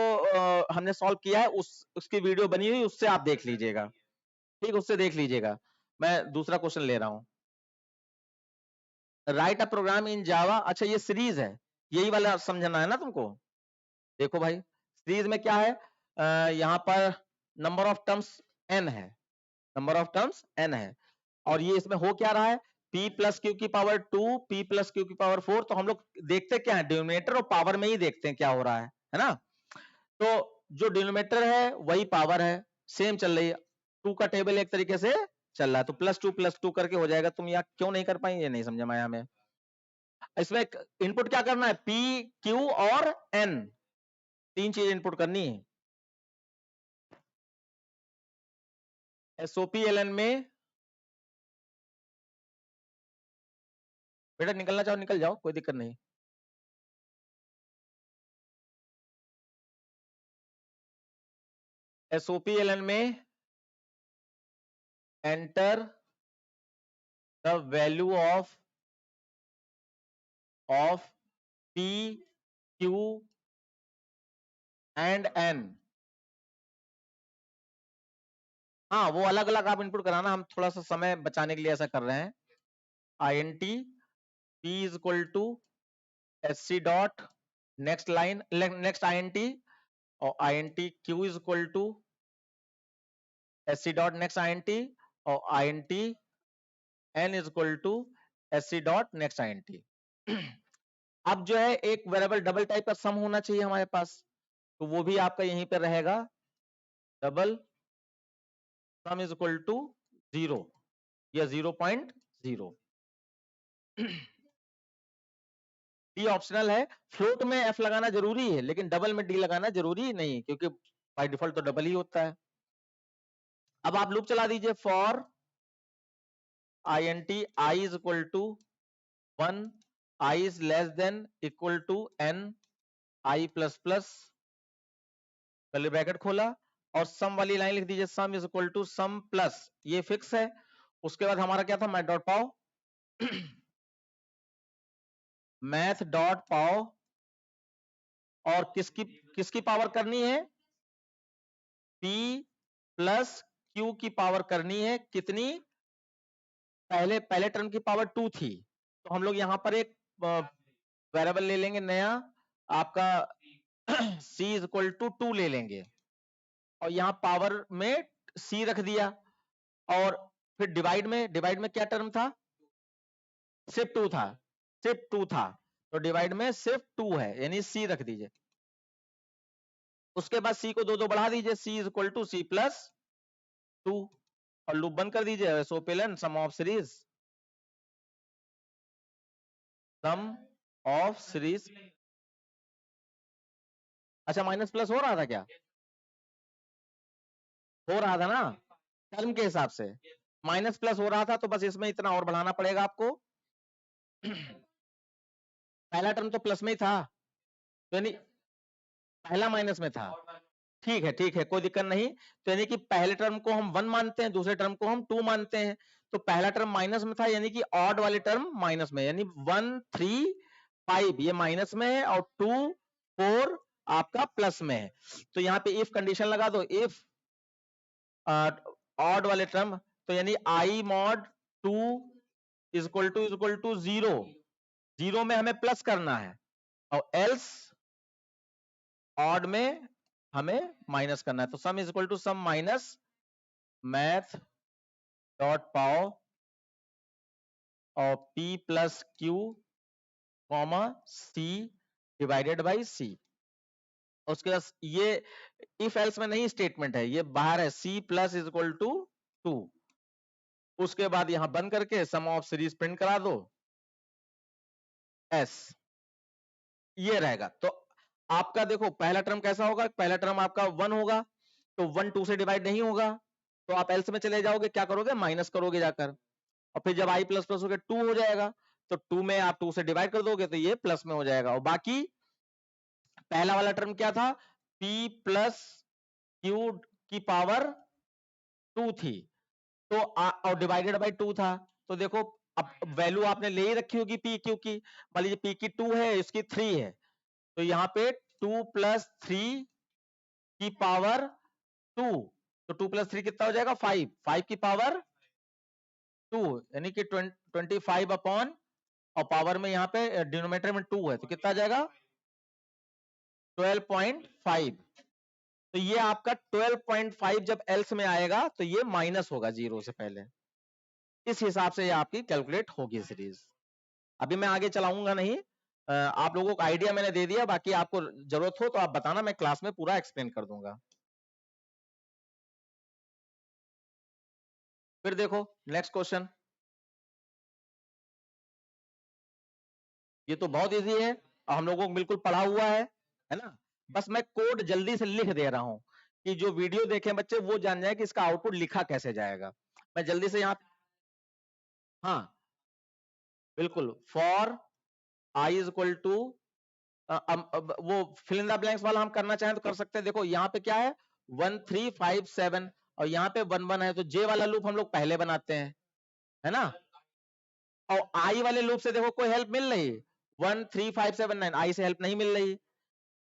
हमने सॉल्व किया है, उसकी वीडियो बनी हुई, उससे आप देख लीजिएगा, ठीक, उससे देख लीजिएगा। मैं दूसरा क्वेश्चन ले रहा हूं। राइट अ प्रोग्राम इन जावा। अच्छा ये सीरीज है, यही वाला समझना है ना तुमको। देखो भाई सीरीज में क्या है, यहाँ पर नंबर ऑफ टर्म्स n है, नंबर ऑफ टर्म्स n है, और ये इसमें हो क्या रहा है, p प्लस क्यू की पावर 2, p प्लस क्यू की पावर 4। तो हम लोग देखते क्या है, डिनोमिनेटर और पावर में ही देखते हैं क्या हो रहा है ना। तो जो डिनोमिनेटर है वही पावर है, सेम चल रही है। 2 का टेबल एक तरीके से चल रहा है, तो प्लस टू करके हो जाएगा। तुम यहाँ क्यों नहीं कर पाई, ये नहीं समझ में आया हमें। इसमें इनपुट क्या करना है, p q और n, तीन चीज इनपुट करनी है। SOPLN में बेटा निकलना चाहो निकल जाओ, कोई दिक्कत नहीं। SOPLN में enter the value of P Q and N। हाँ वो अलग अलग आप इनपुट कराना, हम थोड़ा सा समय बचाने के लिए ऐसा कर रहे हैं। INT P is equal to SC dot next line, next INT, और INT Q is equal to SC dot next INT, और INT N is equal to SC dot next INT। अब जो है एक वेरिएबल डबल टाइप का सम होना चाहिए हमारे पास, तो वो भी आपका यहीं पर रहेगा, double sum is equal to 0 या 0.0। डी ऑप्शनल है, फ्लोट में एफ लगाना जरूरी है लेकिन डबल में डी लगाना जरूरी नहीं, क्योंकि बाय डिफॉल्ट तो डबल ही होता है। अब आप लूप चला दीजिए, for INT I is equal to 1, I is less than equal to n, I plus plus curly bracket खोला, और सम वाली लाइन लिख दीजिए, sum is equal to sum plus, ये फिक्स है। उसके बाद हमारा क्या था, math dot pow, math dot pow, और किसकी पावर करनी है, P प्लस Q की पावर करनी है, कितनी, पहले टर्म की पावर 2 थी, तो हम लोग यहां पर एक वेरिएबल ले लेंगे नया, आपका C इज इक्वल टू 2 ले लेंगे, और यहां पावर में C रख दिया, और फिर डिवाइड में क्या टर्म था, सिर्फ 2 था, सिर्फ 2 था, तो डिवाइड में सिर्फ 2 है, यानी C रख दीजिए। उसके बाद C को दो बढ़ा दीजिए, C is equal to C plus 2, और लूप बंद कर दीजिए, SOPLN sum of series, sum of series. अच्छा माइनस प्लस हो रहा था क्या, हो रहा था ना, टर्म के हिसाब से माइनस प्लस हो रहा था, तो बस इसमें इतना और बढ़ाना पड़ेगा आपको। पहला टर्म तो प्लस में ही था, तो यानी पहला माइनस में था, ठीक है कोई दिक्कत नहीं। तो यानी कि पहले टर्म को हम 1 मानते हैं, दूसरे टर्म को हम 2 मानते हैं, तो पहला टर्म माइनस में था, यानी कि ऑड वाले टर्म माइनस में, यानी 1 3 5 ये माइनस में है, और 2 4 आपका प्लस में है। तो यहाँ पे इफ कंडीशन लगा दो, इफ ऑड वाले टर्म, तो यानी I mod 2 is equal to 0, 0 में हमें प्लस करना है, और एल्स ऑड में हमें माइनस करना है। तो sum is equal to sum minus math dot pow और P plus Q comma C divided by C। उसके बाद ये इफ एल्स में नहीं स्टेटमेंट है, ये बाहर है, C plus is equal to 2। उसके बाद यहां बंद करके सम ऑफ सीरीज प्रिंट करा दो, S ये रहेगा। तो आपका देखो पहला टर्म कैसा होगा, पहला टर्म आपका 1 होगा, तो 1 2 से डिवाइड नहीं होगा, तो आप एल्स में चले जाओगे, क्या करोगे, माइनस करोगे जाकर, और फिर जब I प्लस प्लस हो गया 2 हो जाएगा, तो 2 में आप 2 से डिवाइड कर दोगे, तो ये प्लस में हो जाएगा। और बाकी पहला वाला टर्म क्या था, P प्लस क्यू की पावर 2 थी, तो और डिवाइडेड बाई 2 था, तो देखो अब वैल्यू आपने ले ही रखी होगी P क्यू की, मान लीजिए P की 2 है, इसकी 3 है, तो यहाँ पे 2 + 3 की पावर 2, तो 2 + 3 कितना हो जाएगा 5, 5 की पावर 2, यानी कि 25 अपॉन, और पावर में यहाँ पे डिनोमिनेटर में 2 है, तो कितना आ जाएगा 12.5। तो ये आपका 12.5 जब एल्स में आएगा तो ये माइनस होगा 0 से पहले। इस हिसाब से ये आपकी कैलकुलेट होगी सीरीज। अभी मैं आगे चलाऊंगा नहीं, आप लोगों को आइडिया मैंने दे दिया, बाकी आपको जरूरत हो तो आप बताना, मैं क्लास में पूरा एक्सप्लेन कर दूंगा। फिर देखो नेक्स्ट क्वेश्चन, ये तो बहुत इजी है, हम लोगों को बिल्कुल पढ़ा हुआ है ना। बस मैं कोड जल्दी से लिख दे रहा हूं कि जो वीडियो देखें बच्चे वो जान जाए कि इसका आउटपुट लिखा कैसे जाएगा। मैं जल्दी से यहाँ, हाँ बिल्कुल, for I is equal to, वो फिल इन द ब्लैंक्स वाला हम करना चाहें तो कर सकते हैं। देखो यहाँ पे क्या है 1 3 5 7 और यहाँ पे 1 1 है, तो जे वाला लूप हम लोग पहले बनाते हैं, है ना। और आई वाले लूप से देखो कोई हेल्प मिल रही, 1 3 5 7 9, आई से हेल्प नहीं मिल रही।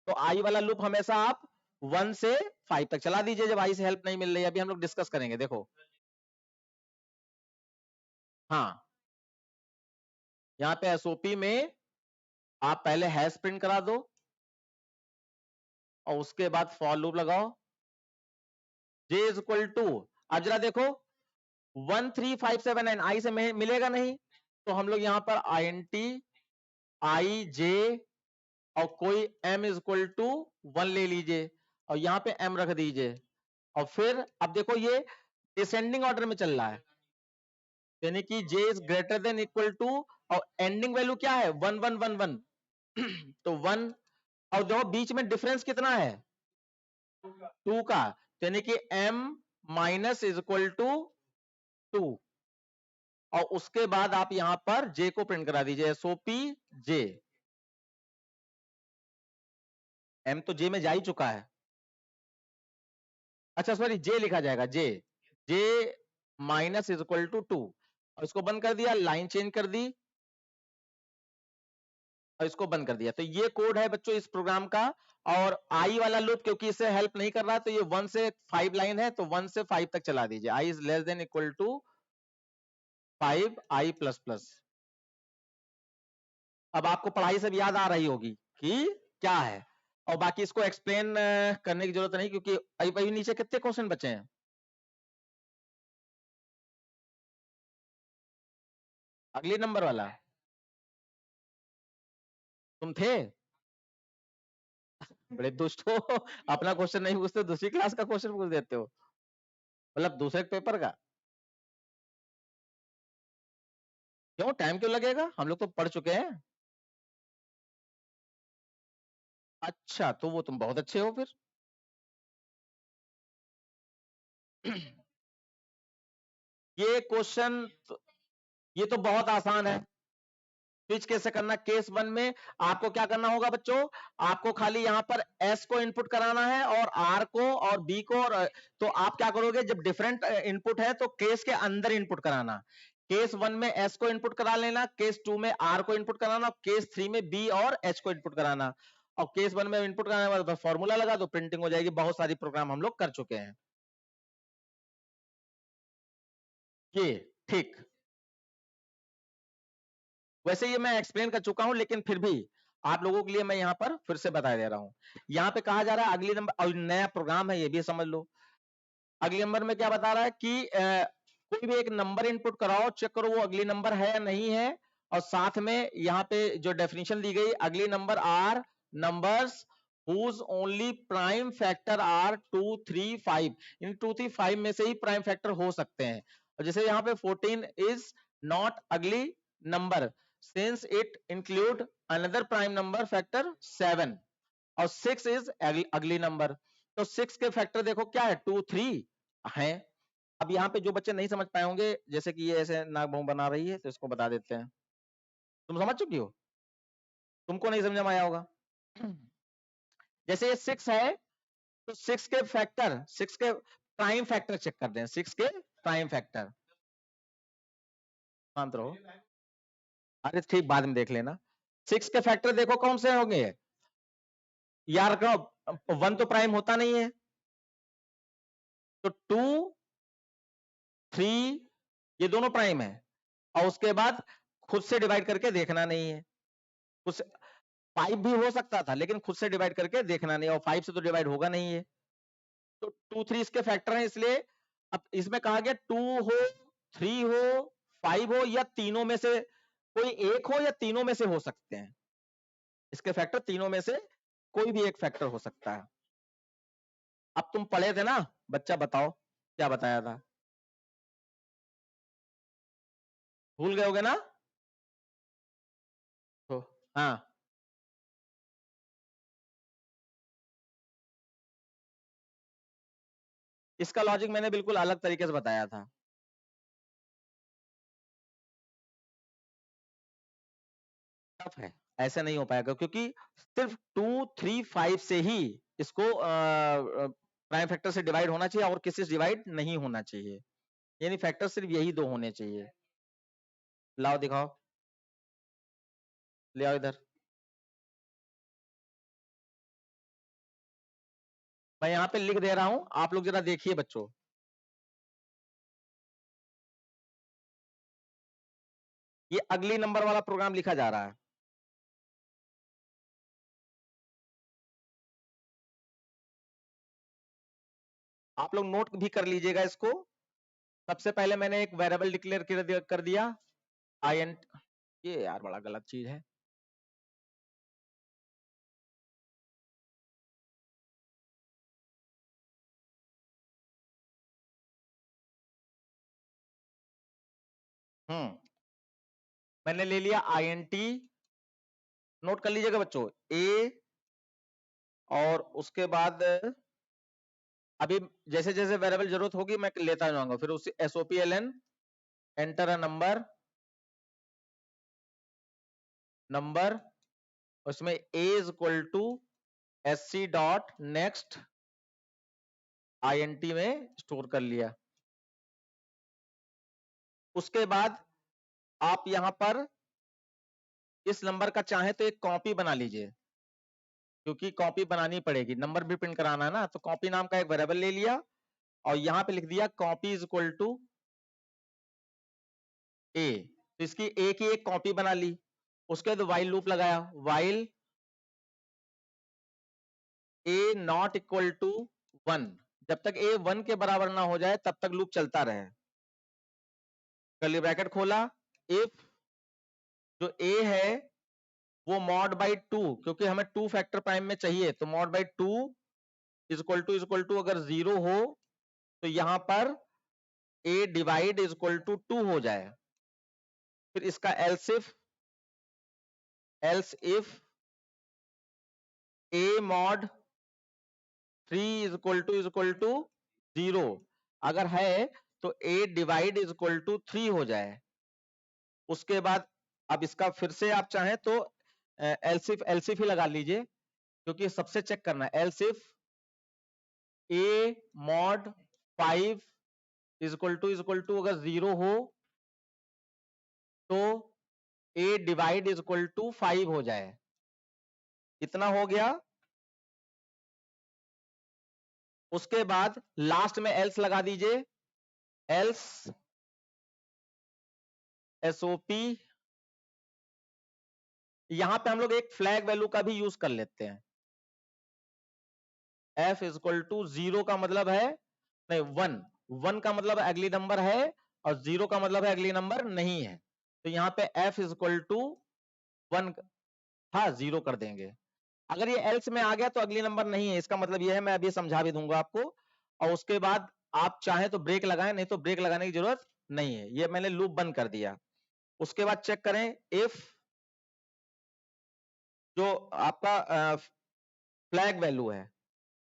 तो आई वाला लूप हमेशा आप 1 से 5 तक चला दीजिए जब आई से हेल्प नहीं मिल रही है। अभी हम लोग डिस्कस करेंगे, देखो हाँ, यहाँ पे एसओपी में आप पहले हैश प्रिंट करा दो और उसके बाद फॉर लूप लगाओ, जे इज इक्वल टू, अब जरा देखो 1 3 5 7 9 आई से मिलेगा नहीं, तो हम लोग यहाँ पर आई एन टी आई जे और कोई m इज इक्वल टू 1 ले लीजिए और यहाँ पे m रख दीजिए। और फिर अब देखो ये डिसेंडिंग ऑर्डर में चल रहा है, यानी कि j is greater than equal to, और एंडिंग वैल्यू क्या है 1 1 1 1 तो 1, और देखो बीच में डिफरेंस कितना है 2 का, तो यानी कि m minus is equal to 2, और उसके बाद आप यहां पर j को प्रिंट करा दीजिए, एसओपी j, m तो j में जा ही चुका है, अच्छा सॉरी j लिखा जाएगा, j minus is equal to 2, और इसको बंद कर दिया, लाइन चेंज कर दी और इसको बंद कर दिया। तो ये कोड है बच्चों इस प्रोग्राम का। और आई वाला लूप क्योंकि इससे हेल्प नहीं कर रहा, तो ये 1 से 5 लाइन है, तो 1 से 5 तक चला दीजिए, i is less than equal to 5 i plus plus. अब आपको पढ़ाई से भी याद आ रही होगी कि क्या है, और बाकी इसको एक्सप्लेन करने की जरूरत नहीं, क्योंकि अभी नीचे कितने क्वेश्चन बचे हैं, अगले नंबर वाला तुम थे, बड़े दुष्ट हो अपना क्वेश्चन नहीं पूछते, दूसरी क्लास का क्वेश्चन पूछ देते हो, मतलब दूसरे पेपर का। क्यों टाइम क्यों लगेगा, हम लोग तो पढ़ चुके हैं। अच्छा तो वो तुम बहुत अच्छे हो फिर ये क्वेश्चन, ये तो बहुत आसान है। स्विच कैसे करना, केस 1 में आपको क्या करना होगा बच्चों, आपको खाली यहाँ पर S को इनपुट कराना है और R को और B को, और तो आप क्या करोगे जब डिफरेंट इनपुट है तो केस के अंदर इनपुट कराना। केस 1 में S को इनपुट करा लेना, केस 2 में R को इनपुट कराना, केस 3 में B और H को इनपुट कराना, और केस 1 में इनपुट कराने के बाद फॉर्मूला लगा दो, प्रिंटिंग हो जाएगी। बहुत सारी प्रोग्राम हम लोग कर चुके हैं ये, ठीक। वैसे ये मैं एक्सप्लेन कर चुका हूं, लेकिन फिर भी आप लोगों के लिए मैं यहाँ पर फिर से बता दे रहा हूं। यहाँ पे कहा जा रहा है अगली नंबर, और नया प्रोग्राम है ये भी समझ लो। अगले नंबर में क्या बता रहा है कि कोई भी एक नंबर इनपुट कराओ, चेक करो वो अगली नंबर है या नहीं है, और साथ में यहाँ पे जो डेफिनेशन दी गई, अगली number are numbers whose only prime factor are 2 3 5, इन 2 3 5 में से ही प्राइम फैक्टर हो सकते हैं। और जैसे यहाँ पे 14 इज नॉट अगली number since it include another prime number factor 7, और 6 इज अगली नंबर। तो 6 के फैक्टर देखो क्या है 2 3 है। अब यहाँ पे जो बच्चे नहीं समझ पाए होंगे, जैसे कि ये ऐसे नाक मुंह बना रही है, तो इसको बता देते हैं। तुम समझ चुकी हो, तुमको नहीं समझ में आया होगा जैसे ये 6 है, तो 6 के फैक्टर, 6 के प्राइम फैक्टर चेक कर दें, 6 के प्राइम फैक्टर, शांत रहो, अरे ठीक बाद में देख लेना। 6 के फैक्टर देखो कौन से होंगे, यार का 1 तो प्राइम होता नहीं है, तो 2 3 ये दोनों प्राइम है, और उसके बाद खुद से डिवाइड करके देखना नहीं है। खुद 5 भी हो सकता था, लेकिन खुद से डिवाइड करके देखना नहीं, और 5 से तो डिवाइड होगा नहीं है। तो 2 3 इसके फैक्टर हैं, इसलिए अब इसमें कहा गया 2 हो, 3 हो, 5 हो, या तीनों में से कोई एक हो, या तीनों में से हो सकते हैं। इसके फैक्टर तीनों में से कोई भी एक फैक्टर हो सकता है। अब तुम पढ़े थे ना, बच्चा बताओ क्या बताया था, भूल गए होगे ना? तो हाँ, इसका लॉजिक मैंने बिल्कुल अलग तरीके से बताया था। टफ है, ऐसे नहीं हो पाएगा, क्योंकि सिर्फ 2 3 5 से ही इसको प्राइम फैक्टर से डिवाइड होना चाहिए, और किसी से डिवाइड नहीं होना चाहिए, यानी फैक्टर सिर्फ यही दो होने चाहिए। लाओ दिखाओ, ले आओ इधर। मैं यहाँ पे लिख दे रहा हूं, आप लोग जरा देखिए बच्चों। ये अगली नंबर वाला प्रोग्राम लिखा जा रहा है। आप लोग नोट भी कर लीजिएगा इसको। सबसे पहले मैंने एक वेरिएबल डिक्लेयर कर दिया इंट, ये यार बड़ा गलत चीज है। मैंने ले लिया इंट, नोट कर लीजिएगा बच्चों, ए, और उसके बाद अभी जैसे जैसे वेरिएबल जरूरत होगी मैं लेता जाऊंगा, फिर उसी SOPLN enter a number, number, उसमें a is equal to SC dot next INT में स्टोर कर लिया। उसके बाद आप यहां पर इस नंबर का चाहे तो एक कॉपी बना लीजिए, क्योंकि कॉपी बनानी पड़ेगी, नंबर भी प्रिंट कराना है ना, तो कॉपी नाम का एक वेरिएबल ले लिया, और यहां पे लिख दिया कॉपी इज इक्वल टू ए, तो इसकी ए की एक कॉपी बना ली। उसके बाद वाइल लूप लगाया, while A not equal to 1, जब तक ए 1 के बराबर ना हो जाए तब तक लूप चलता रहे। कर्ली ब्रैकेट खोला, इफ जो ए है वो मॉड बाई 2, क्योंकि हमें 2 फैक्टर प्राइम में चाहिए, तो mod by 2 is equal to अगर 0 हो तो यहां पर A divide is equal to 2 हो जाए। फिर इसका else if A mod 3 is equal to 0 अगर है, तो A divide is equal to 3 हो जाए। उसके बाद अब इसका फिर से आप चाहें तो एलसिफ ही लगा लीजिए, क्योंकि सबसे चेक करना है। Else if A mod 5 is equal to अगर 0 हो तो A divide is equal to 5 हो जाए। इतना हो गया। उसके बाद लास्ट में एल्स लगा दीजिए, एल्स SOP, यहां पे हम लोग एक फ्लैग वैल्यू का भी यूज कर लेते हैं। f इज इक्वल टू 0 का मतलब है, नहीं 1 का मतलब अगली नंबर है, और 0 का मतलब है अगली नंबर नहीं है, तो यहाँ पे f इज इक्वल टू 1, हाँ 0 कर देंगे। अगर ये एल्स में आ गया तो अगली नंबर नहीं है, इसका मतलब ये है, मैं अभी समझा भी दूंगा आपको। और उसके बाद आप चाहें तो ब्रेक लगाएं, नहीं तो ब्रेक लगाने की जरूरत नहीं है, ये मैंने लूप बंद कर दिया। उसके बाद चेक करें, इफ जो आपका फ्लैग वैल्यू है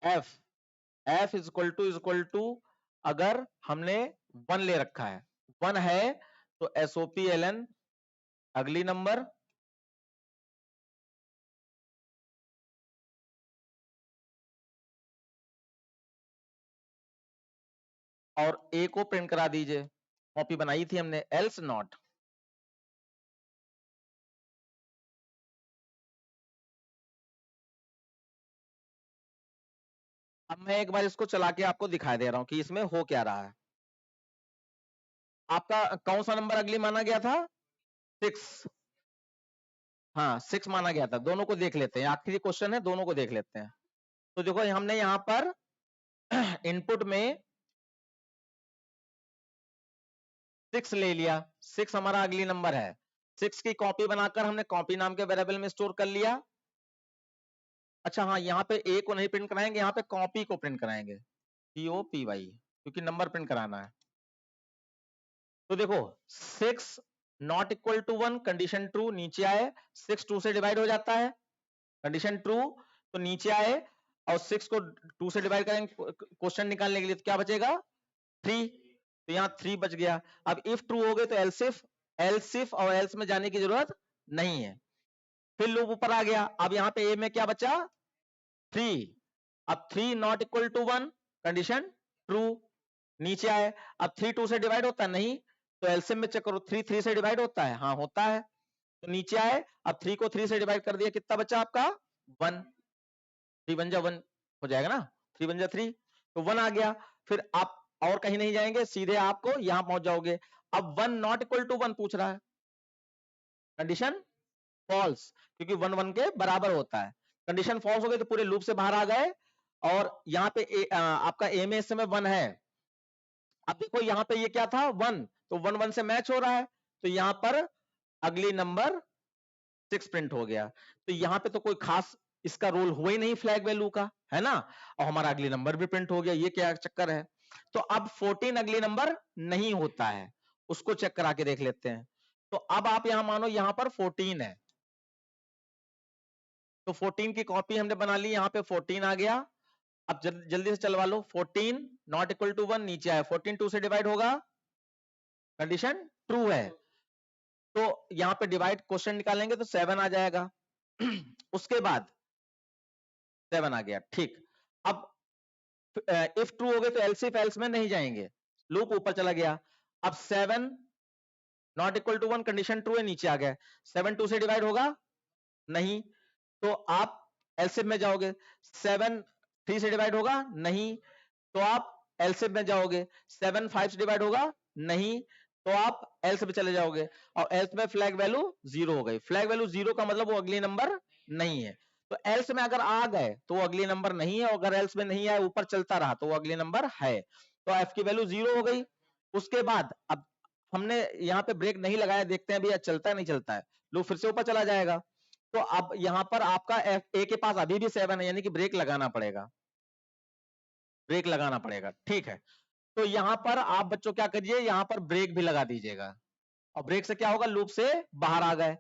f, इज इक्वल टू अगर हमने 1 ले रखा है, 1 है तो SOPLN अगली नंबर, और a को प्रिंट करा दीजिए, कॉपी बनाई थी हमने, एल्स नॉट। अब मैं एक बार इसको चला के आपको दिखा दे रहा हूं कि इसमें हो क्या रहा है। आपका कौन सा नंबर अगली माना गया था? 6। हाँ 6 माना गया था। दोनों को देख लेते हैं, आखिरी क्वेश्चन है, दोनों को देख लेते हैं। तो देखो हमने यहां पर इनपुट में 6 ले लिया, 6 हमारा अगली नंबर है। 6 की कॉपी बनाकर हमने कॉपी नाम के वेरिएबल में स्टोर कर लिया। अच्छा हाँ, यहाँ पे ए को नहीं प्रिंट कराएंगे, यहाँ पे कॉपी को प्रिंट कराएंगे, COPY, क्योंकि नंबर प्रिंट कराना है। तो देखो 6 not equal to 1, condition true, नीचे आए 6 2 से डिवाइड हो जाता है, कंडीशन ट्रू, तो नीचे आए और 6 को 2 से डिवाइड करेंगे क्वेश्चन निकालने के लिए, तो क्या बचेगा 3, तो यहाँ 3 बच गया। अब इफ ट्रू हो गए तो एल्सिफ, एल्सिफ और एल्स में जाने की जरूरत नहीं है। फिर लूप ऊपर आ गया, अब यहाँ पे ए में क्या बचा 3, अब 3 not equal to 1, condition true, नीचे आए, अब 3 2 से डिवाइड होता है नहीं, तो एलसीएम में चेक करो 3 3 से डिवाइड होता है, हाँ होता है, तो नीचे आए, अब 3 को 3 से डिवाइड कर दिया, कितना बचा आपका 1, 3 1 जा 1 हो जाएगा ना, 3 1 जा 3, तो 1 आ गया। फिर आप और कहीं नहीं जाएंगे, सीधे आपको यहां पहुंच जाओगे। अब 1 नॉट इक्वल टू 1 पूछ रहा है, कंडीशन फॉल्स, क्योंकि 1 1 के बराबर होता है। कंडीशन फॉल्स हो गई तो पूरे लूप से बाहर आ गए, और यहाँ पे आपका ए में इस समय 1 है। अब देखो यहाँ पे ये क्या था 1, तो 1 1 से मैच हो रहा है, तो यहाँ पर अगली नंबर 6 प्रिंट हो गया। तो यहाँ पे तो कोई खास इसका रोल हुआ ही नहीं फ्लैग वैल्यू का, है ना, और हमारा अगली नंबर भी प्रिंट हो गया, ये क्या चक्कर है। तो अब 14 अगली नंबर नहीं होता है, उसको चेक करा के देख लेते हैं। तो अब आप यहां मानो यहां पर 14 है, तो 14 की कॉपी हमने बना ली, यहां पे 14 आ गया। अब जल्दी से चलवा लो, 14 नॉट इक्वल टू 1, नीचे आया 14 2 से डिवाइड होगा, कंडीशन ट्रू है, तो यहां पे डिवाइड क्वेश्चन निकालेंगे तो 7 आ जाएगा। उसके बाद 7 आ गया, ठीक। अब इफ ट्रू हो गए तो एल्स इफ एल्स में नहीं जाएंगे, लूप ऊपर चला गया। अब 7 not equal to 1, condition true है, नीचे आ गया। 7 2 से डिवाइड होगा नहीं, तो आप एलसीएम में जाओगे। 7 3 से डिवाइड होगा नहीं, तो आप एलसीएम में जाओगे। 7 5 से डिवाइड होगा नहीं, तो आप एल्स में चले जाओगे, और एल्स में फ्लैग वैल्यू 0 हो गई। फ्लैग वैल्यू 0 का मतलब वो अगली नंबर नहीं है, तो एल्स में अगर आ गए तो वो अगली नंबर नहीं है, और अगर एल्स में नहीं आए ऊपर चलता रहा तो वो अगली नंबर है, तो एफ की वैल्यू 0 हो गई। उसके बाद अब हमने यहाँ पे ब्रेक नहीं लगाया, देखते हैं अभी चलता है नहीं चलता है, लूप फिर से ऊपर चला जाएगा। तो अब यहाँ पर आपका ए के पास अभी भी 7 है, यानी कि ब्रेक लगाना पड़ेगा, ब्रेक लगाना पड़ेगा, ठीक है। तो यहाँ पर आप बच्चों क्या करिए, यहाँ पर ब्रेक भी लगा दीजिएगा, और ब्रेक से क्या होगा, लूप से बाहर आ गए।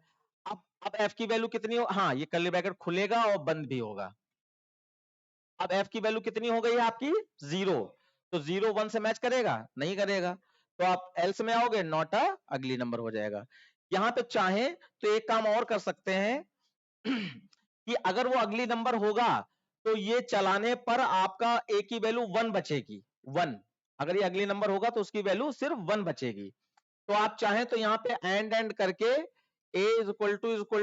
अब एफ की वैल्यू कितनी हो, हाँ ये कर्ली ब्रैकेट खुलेगा और बंद भी होगा। अब एफ की वैल्यू कितनी हो गई है आपकी 0, तो 0 1 से मैच करेगा नहीं करेगा, तो आप एल्स में आओगे, नॉट अ अगली नंबर हो जाएगा। यहाँ पे चाहे तो एक काम और कर सकते हैं कि अगर वो अगली नंबर होगा तो ये चलाने पर आपका ए की वैल्यू 1 बचेगी, 1, अगर ये अगली नंबर होगा तो उसकी वैल्यू सिर्फ 1 बचेगी। तो आप चाहें तो यहाँ पे एंड करके a इज इक्वल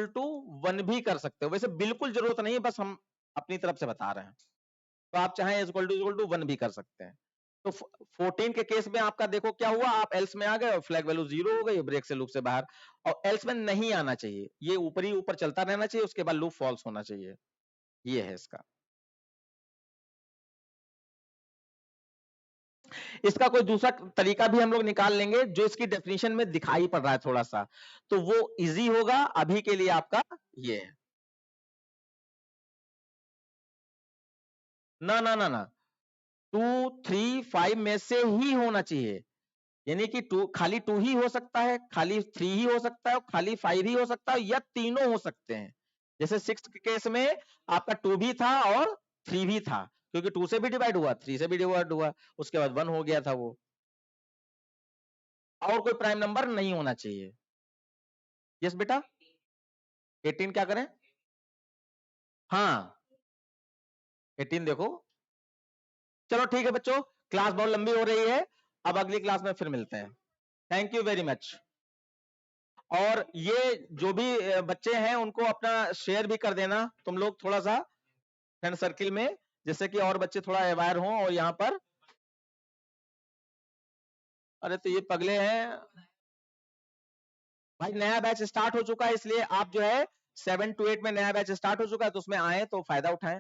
टू 1 भी कर सकते हो, वैसे बिल्कुल जरूरत नहीं है, बस हम अपनी तरफ से बता रहे हैं। तो आप चाहें इज इक्वल टू 1 भी कर सकते हैं। तो 14 के केस में आपका देखो क्या हुआ, आप एल्स में आ गए और फ्लैग वैल्यू 0 हो गई, ब्रेक से लूप से बाहर, और एल्स में नहीं आना चाहिए, ये ऊपर ही ऊपर चलता रहना चाहिए, उसके बाद लूप फॉल्स होना चाहिए, ये है इसका। इसका कोई दूसरा तरीका भी हम लोग निकाल लेंगे जो इसकी डेफिनेशन में दिखाई पड़ रहा है थोड़ा सा, तो वो इजी होगा, अभी के लिए आपका ये है। ना ना ना ना, 2 3 5 में से ही होना चाहिए, यानी कि टू, खाली 2 ही हो सकता है, खाली 3 ही हो सकता है, खाली 5 ही हो सकता है, या तीनों हो सकते हैं। जैसे 6 के केस में आपका 2 भी था और 3 भी था, क्योंकि 2 से भी डिवाइड हुआ, 3 से भी डिवाइड हुआ, उसके बाद 1 हो गया था वो, और कोई प्राइम नंबर नहीं होना चाहिए। यस बेटा, 18 क्या करें, हाँ 18 देखो। चलो ठीक है बच्चों, क्लास बहुत लंबी हो रही है, अब अगली क्लास में फिर मिलते हैं। Thank you very much. और ये जो भी बच्चे हैं उनको अपना शेयर भी कर देना तुम लोग थोड़ा सा फ्रेंड सर्किल में, जिससे कि और बच्चे थोड़ा अवेयर हों और यहाँ पर अरे तो ये पगले हैं भाई, नया बैच स्टार्ट हो चुका है, इसलिए आप जो है 7 to 8 में नया बैच स्टार्ट हो चुका है, तो उसमें आए तो फायदा उठाएं।